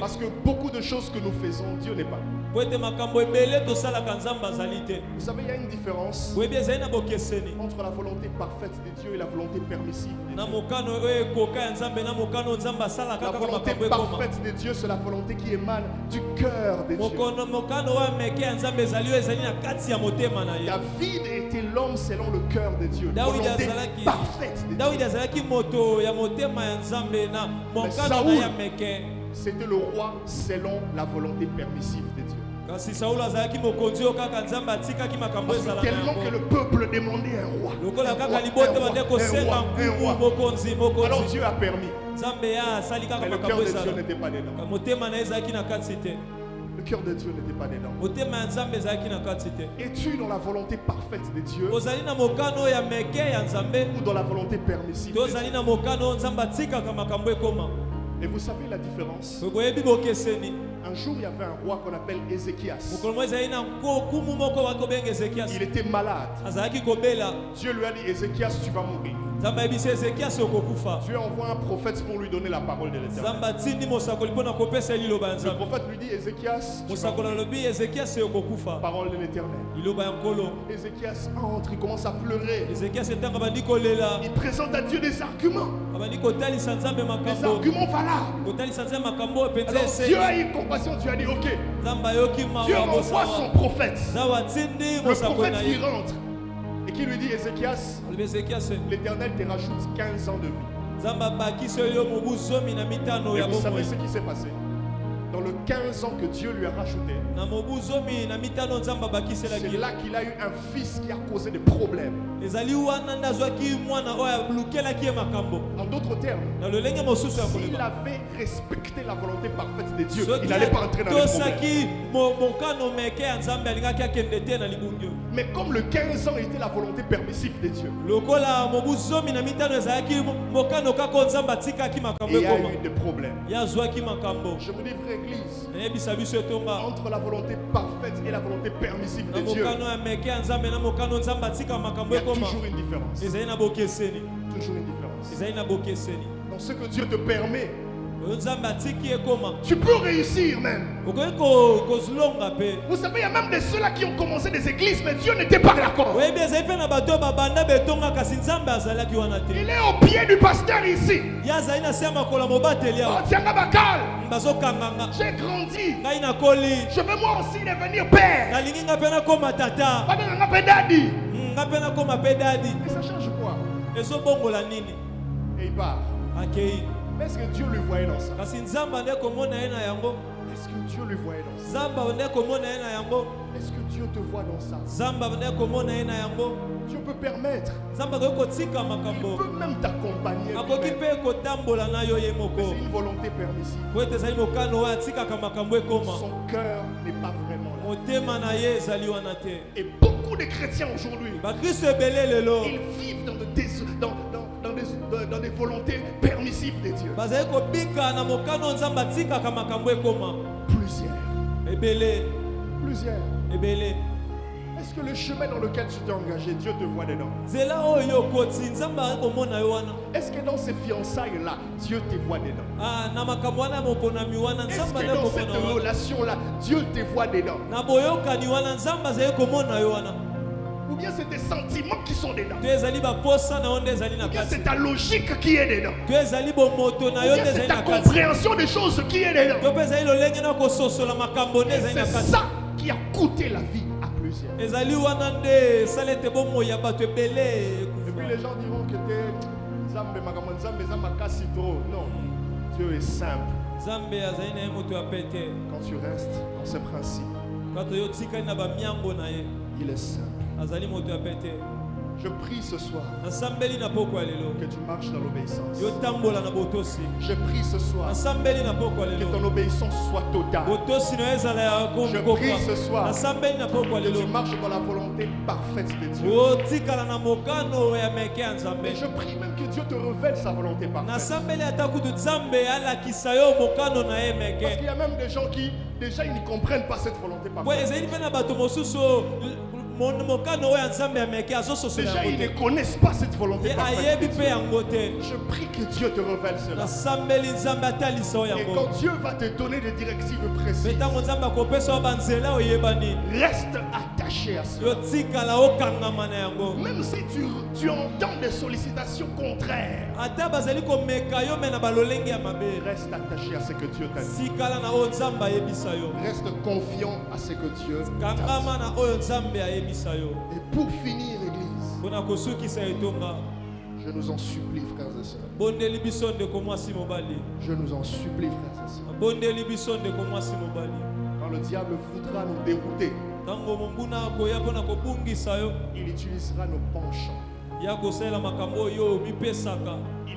Speaker 1: Parce que beaucoup de choses que nous faisons, Dieu n'est pas.
Speaker 2: po ete makambo ebele tosalaka nzambe azali te.
Speaker 1: Vous savez, il y a une différence
Speaker 2: boyebi ezali na bokeseni
Speaker 1: entre la volonté parfaite de Dieu et la volonté permissive de
Speaker 2: na
Speaker 1: Dieu.
Speaker 2: mokano oyo ekoka ya nzambe na mokano nzambe asalaka
Speaker 1: La
Speaker 2: kaka
Speaker 1: volonté
Speaker 2: makambo ekoma.
Speaker 1: parfaite de Dieu, c'est la volonté qui émane du cœur de Dieu.
Speaker 2: mokano oyo meke ya nzambe ezali oyo ezali na kati ya motema na ye.
Speaker 1: David était l'homme selon le cœur de Dieu.
Speaker 2: Dawidi
Speaker 1: Volonté
Speaker 2: azalaki
Speaker 1: parfaite de
Speaker 2: Dawidi
Speaker 1: Dieu.
Speaker 2: azalaki moto ya motema ya nzambe na mokano na
Speaker 1: Saoul,
Speaker 2: ya meke.
Speaker 1: C'était le roi selon la volonté permissive de Dieu.
Speaker 2: Kasi Saulo azalaki mokonzi oyo kaka nzambe atikaki makambo
Speaker 1: Parce que
Speaker 2: ezala
Speaker 1: tellement que le peuple demandait un roi.
Speaker 2: lokola
Speaker 1: Un
Speaker 2: kaka
Speaker 1: roi,
Speaker 2: libota
Speaker 1: un roi,
Speaker 2: bande
Speaker 1: un
Speaker 2: kosenga
Speaker 1: roi, un
Speaker 2: nkumu
Speaker 1: roi.
Speaker 2: mokonzi
Speaker 1: Alors
Speaker 2: mokonzi
Speaker 1: Dieu a permis.
Speaker 2: nzambe ya asali kaka
Speaker 1: Mais le cœur
Speaker 2: makambo
Speaker 1: de Dieu
Speaker 2: ezala
Speaker 1: n'était pas dedans.
Speaker 2: motema na ye ezalaki na kati te.
Speaker 1: Le cœur de Dieu n'était pas dedans.
Speaker 2: motema ya nzambe ezalaki na kati te.
Speaker 1: Es-tu dans la volonté parfaite de Dieu
Speaker 2: ozali na mokano ya meke ya nzambe
Speaker 1: ou dans la volonté permissive
Speaker 2: to
Speaker 1: de Dieu?
Speaker 2: ozali na mokano oyo nzambe atikaka makambo ekoma.
Speaker 1: Et vous savez la différence?
Speaker 2: boyebi bokeseni
Speaker 1: Un jour, il y avait un roi qu'on appelle Ézéchias.
Speaker 2: mokolo mo ezali na nkumu moko bakobenga ezekiasi
Speaker 1: Il était malade.
Speaker 2: azalaki kobela.
Speaker 1: Dieu lui a dit, Ézéchias, tu vas mourir.
Speaker 2: nzambe ayebisi ezekiasi okokufa.
Speaker 1: Dieu envoie un prophète pour lui donner la parole de l'Éternel.
Speaker 2: nzambe atindi mosakoli mpo na kopesa ye liloba ya
Speaker 1: Le
Speaker 2: nzambe.
Speaker 1: prophète lui dit, Ézéchias, tu vas
Speaker 2: mosakoli
Speaker 1: mourir.
Speaker 2: alobi ezekiasi okokufa.
Speaker 1: Parole de l'Éternel.
Speaker 2: liloba ya nkolo.
Speaker 1: Ézéchias entre, il commence à pleurer.
Speaker 2: ezekiasi etanga abandi kolela
Speaker 1: Il présente à Dieu des arguments.
Speaker 2: abandi kotalisa nzambe
Speaker 1: Des
Speaker 2: makambo
Speaker 1: arguments valables.
Speaker 2: kotalisa nzambe makambo oyo mpenza
Speaker 1: Alors
Speaker 2: eseni.
Speaker 1: Dieu a eu compassion, Dieu a dit, ok.
Speaker 2: nzambe ayoki
Speaker 1: Dieu
Speaker 2: mawa
Speaker 1: envoie son
Speaker 2: bosawa
Speaker 1: prophète.
Speaker 2: nzambe atindi
Speaker 1: Le
Speaker 2: mosakoli
Speaker 1: prophète
Speaker 2: na
Speaker 1: qui
Speaker 2: ye
Speaker 1: rentre et qui lui dit, Ézéchias,
Speaker 2: alobi ezekiasi
Speaker 1: l'Éternel te rajoute 15 ans de vie.
Speaker 2: nzambe abakisi oyo mobu 15
Speaker 1: Et
Speaker 2: ya
Speaker 1: vous savez
Speaker 2: bomoi.
Speaker 1: ce qui s'est passé? Dans le 15 ans que Dieu lui a rajouté,
Speaker 2: na mobu 15 nzambe
Speaker 1: c'est
Speaker 2: abakiselaki
Speaker 1: là qu'il a eu un fils qui a causé des problèmes.
Speaker 2: ezali wana nde azwaki mwana oyo alukelaki ye makambo.
Speaker 1: En d'autres termes,
Speaker 2: na lolenge mosusu ya
Speaker 1: s'il
Speaker 2: koloba
Speaker 1: avait respecté la volonté parfaite de Dieu,
Speaker 2: soki
Speaker 1: il n'allait pas entrer dans les problèmes.
Speaker 2: atosaki mokano meke ya nzambe alingaki akende te na libungio.
Speaker 1: Mais comme le 15 ans était la volonté permissive de Dieu,
Speaker 2: lokola mobu 15 ezalaki mokano kaka oyo nzambe atikaki makambo
Speaker 1: il y a
Speaker 2: ekoma
Speaker 1: eu des problèmes.
Speaker 2: ye azwaki makambo.
Speaker 1: Je vous dis, frère Église,
Speaker 2: nayebisa biso etonga
Speaker 1: entre la volonté parfaite et la volonté permissive
Speaker 2: na
Speaker 1: de Dieu,
Speaker 2: mokano ya meke ya nzambe na mokano nzambe atika makambo
Speaker 1: il y a
Speaker 2: ekoma
Speaker 1: toujours une différence.
Speaker 2: ezali na bokeseni
Speaker 1: Toujours une différence.
Speaker 2: ezali na bokeseni
Speaker 1: Dans ce que Dieu te permet,
Speaker 2: oyo nzambe atiki ekoma
Speaker 1: tu peux réussir même.
Speaker 2: okoki kozilonga mpe.
Speaker 1: Vous savez, il y a même de ceux-là qui ont commencé des églises, mais Dieu n'était pas d'accord.
Speaker 2: oyebi ezali mpe na bato oyo babanda betonga kasi nzambe azalaki wana te.
Speaker 1: Il est au pied du pasteur ici.
Speaker 2: ye azali na se ya makolo ya mobateli
Speaker 1: Oh,
Speaker 2: awa
Speaker 1: tiens, Babakal,
Speaker 2: bazokanganga
Speaker 1: j'ai grandi.
Speaker 2: ngai nakoli
Speaker 1: Je veux moi aussi devenir père.
Speaker 2: nalingi nga mpe nakoma tata
Speaker 1: Badanga mpe daddy.
Speaker 2: nga mpe nakoma mpe dadi
Speaker 1: Et ça change quoi?
Speaker 2: ezobongola nini
Speaker 1: Et il part.
Speaker 2: akei
Speaker 1: Mais est-ce que Dieu le voyait dans ça?
Speaker 2: kasi nzambe ande komona ye na yango
Speaker 1: Est-ce que Dieu le voyait dans ça?
Speaker 2: nzambe ande komona ye na yango
Speaker 1: Est-ce que Dieu te voit dans ça?
Speaker 2: nzambe ande komona ye na yango
Speaker 1: Dieu peut permettre.
Speaker 2: nzambe akoki kotika
Speaker 1: Il
Speaker 2: makambo
Speaker 1: peut même t'accompagner.
Speaker 2: akoki
Speaker 1: lui-même.
Speaker 2: mpe kotambola na yo ye
Speaker 1: Mais
Speaker 2: moko
Speaker 1: c'est une volonté permissive.
Speaker 2: po ete ezali mokano oyo atikaka makambo ekoma
Speaker 1: Son cœur n'est pas vraiment là.
Speaker 2: motema na ye ezali wana te.
Speaker 1: Et beaucoup de chrétiens aujourd'hui,
Speaker 2: bakristo ebele lelo
Speaker 1: ils vivent dans des volontés permissives de Dieu.
Speaker 2: bazali kobika na mokano oyo nzambe atikaka makambo ekoma
Speaker 1: Plusieurs.
Speaker 2: ebele
Speaker 1: Plusieurs.
Speaker 2: ebele.
Speaker 1: Est-ce que le chemin dans lequel tu t'es engagé, Dieu te voit dedans?
Speaker 2: nzela oyo okoti nzambe azali komona yo wana.
Speaker 1: Est-ce que dans ces fiançailles-là, Dieu te voit dedans?
Speaker 2: Na makambo wana ya moponami wana
Speaker 1: Est-ce
Speaker 2: nzambe
Speaker 1: que
Speaker 2: azali
Speaker 1: dans cette
Speaker 2: komona wana.
Speaker 1: relation-là, Dieu te voit dedans?
Speaker 2: na boyokani wana nzambe azali komona yo wana.
Speaker 1: Ou bien c'est tes sentiments qui sont dedans?
Speaker 2: to ezali baposa na yo nde ezali na
Speaker 1: Ou bien
Speaker 2: kati.
Speaker 1: c'est ta logique qui est dedans?
Speaker 2: to ezali bomoto na
Speaker 1: Ou
Speaker 2: yo
Speaker 1: bien
Speaker 2: nde
Speaker 1: c'est
Speaker 2: ezali
Speaker 1: ta
Speaker 2: na kati.
Speaker 1: compréhension des choses qui est dedans?
Speaker 2: to mpe ezali lolenge na kososola makambo nde
Speaker 1: Et
Speaker 2: ezali na
Speaker 1: c'est
Speaker 2: kati.
Speaker 1: ça qui a coûté la vie à plusieurs.
Speaker 2: ezali wana nde esala ete bomoi ya bato ebele
Speaker 1: Et puis
Speaker 2: ekufa.
Speaker 1: les gens diront que t'es Nzambe, makambo Nzambe, eza makasi trop. Non, Dieu est simple
Speaker 2: nzambe azali na ye moto ya pete
Speaker 1: quand tu restes dans ses principes.
Speaker 2: kato yo tikali na bamiango na ye
Speaker 1: Il est simple.
Speaker 2: azali moto ya pete.
Speaker 1: Je prie ce soir
Speaker 2: nasambeli na poko ya lelo
Speaker 1: que tu marches dans l'obéissance.
Speaker 2: yo tambola na botosi.
Speaker 1: Je prie ce soir
Speaker 2: nasambeli na poko ya
Speaker 1: que ton
Speaker 2: lelo
Speaker 1: obéissance soit totale.
Speaker 2: botosi na yo ezala ya
Speaker 1: Je prie ce
Speaker 2: kokoka.
Speaker 1: soir
Speaker 2: nasambeli na poko ya
Speaker 1: que tu
Speaker 2: lelo
Speaker 1: marches dans la volonté parfaite de Dieu.
Speaker 2: otikala na mokano ya meke ya
Speaker 1: Et
Speaker 2: nzambe.
Speaker 1: je prie même que Dieu te révèle sa volonté parfaite.
Speaker 2: nasambeli ata kutu nzambe alakisa yo mokano na ye
Speaker 1: Parce qu'il
Speaker 2: meke.
Speaker 1: y a même des gens qui, déjà, ils ne comprennent pas cette volonté
Speaker 2: po
Speaker 1: parfaite.
Speaker 2: ezali mpe na bato mosusu oyo
Speaker 1: Déjà, ils ne connaissent pas cette volonté parfaite de Dieu. Je prie que Dieu te révèle cela. Et quand Dieu va te donner des directives précises, reste attaché à cela. Même si tu entends des sollicitations contraires, reste attaché à ce que Dieu t'a dit. Reste confiant à ce que Dieu t'a dit. Et pour finir, Église, je nous en supplie, frères et sœurs. Je nous en supplie, frères et sœurs. Quand le diable voudra nous dérouter, il utilisera nos penchants. Il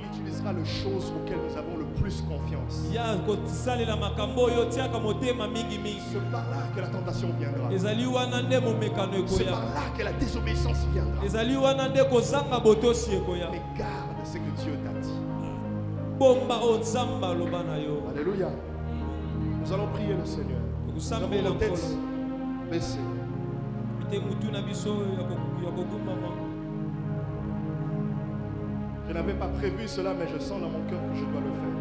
Speaker 1: utilisera les choses auxquelles nous avons le plus confiance. C'est par là que la tentation viendra. C'est par là que la désobéissance viendra. Mais garde ce que Dieu t'a dit. Alléluia. Nous allons prier le Seigneur. Nous avons nos têtes baissées. Je n'avais pas prévu cela, mais je sens dans mon cœur que je dois le faire.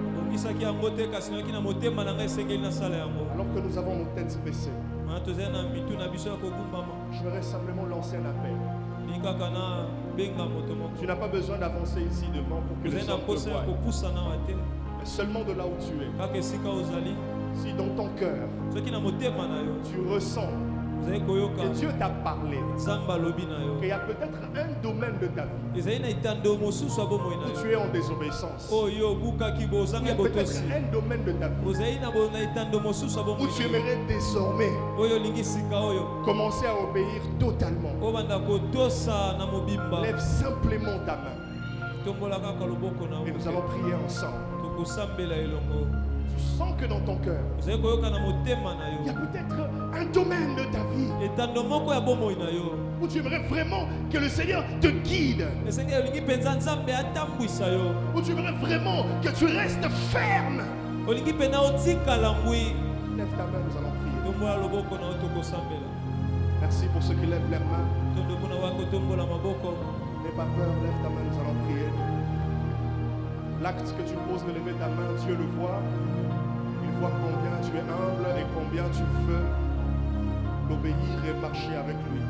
Speaker 1: Alors que nous avons nos têtes baissées, je voudrais simplement lancer un appel. Tu n'as pas besoin d'avancer ici devant pour que les autres te voient. Mais seulement de là où tu es. Si dans ton cœur, tu ressens que Dieu t'a parlé, qu'il y a peut-être un domaine de ta vie où tu es en désobéissance. Il y a peut-être un domaine de ta vie où tu aimerais désormais commencer à obéir totalement. Lève simplement ta main et nous allons prier ensemble. Tu sens que dans ton cœur, il y a peut-être un domaine de ta vie où tu aimerais vraiment que le Seigneur te guide, où tu aimerais vraiment que tu restes ferme. Lève ta main, nous allons prier. Merci pour ceux qui lèvent leurs mains. N'aie pas peur, lève ta main, nous allons prier. L'acte que tu poses de lever ta main, Dieu le voit. Il voit combien tu es humble et combien tu veux l'obéir et marcher avec lui.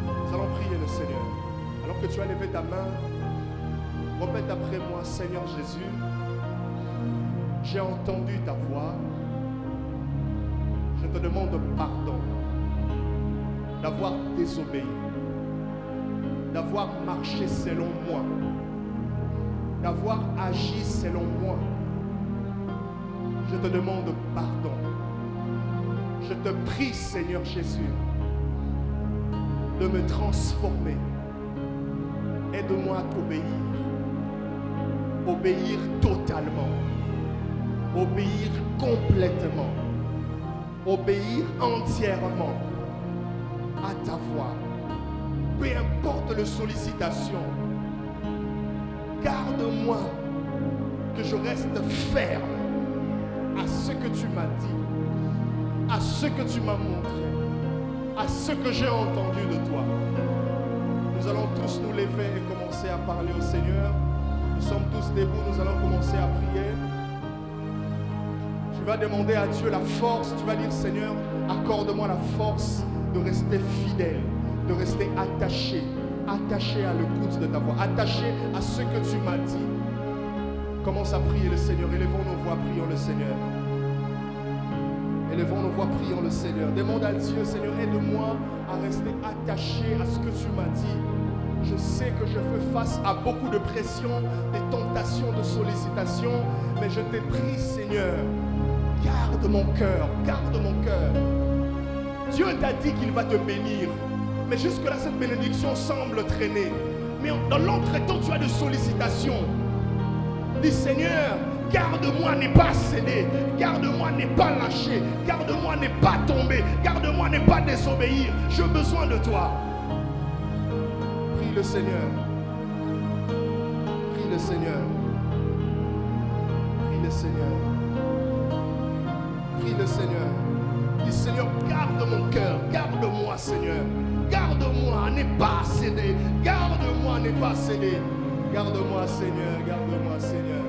Speaker 1: Nous allons prier le Seigneur. Alors que tu as levé ta main, répète après moi: Seigneur Jésus, j'ai entendu ta voix. Je te demande pardon d'avoir désobéi, d'avoir marché selon moi, d'avoir agi selon moi. Je te demande pardon. Je te prie, Seigneur Jésus, de me transformer. Aide-moi à t'obéir. Obéir totalement. Obéir complètement. Obéir entièrement à ta voix. Peu importe les sollicitations, garde-moi que je reste ferme à ce que tu m'as dit, à ce que tu m'as montré, à ce que j'ai entendu de toi. Nous allons tous nous lever et commencer à parler au Seigneur. Nous sommes tous debout, nous allons commencer à prier. Tu vas demander à Dieu la force, tu vas dire: Seigneur, accorde-moi la force de rester fidèle, de rester attaché à l'écoute de ta voix, attaché à ce que tu m'as dit. Commence à prier le Seigneur. Élevons nos voix, prions le Seigneur. Élevons nos voix, prions le Seigneur. Demande à Dieu: Seigneur, aide-moi à rester attaché à ce que tu m'as dit. Je sais que je fais face à beaucoup de pression, des tentations, de sollicitations, mais je te prie, Seigneur, garde mon cœur, garde mon cœur. Dieu t'a dit qu'il va te bénir, mais jusque-là, cette bénédiction semble traîner. Mais dans l'entretemps, tu as des sollicitations. Dis: Seigneur, garde-moi, n'est pas céder, garde-moi, n'est pas lâcher, garde-moi, n'est pas tomber, garde-moi, n'est pas désobéir. J'ai besoin de toi. Prie le Seigneur. Prie le Seigneur. Prie le Seigneur. Prie le Seigneur. Dis Seigneur, garde mon cœur, garde-moi Seigneur. Garde-moi à ne pas céder. Garde-moi à ne pas céder. Garde-moi Seigneur, garde-moi Seigneur.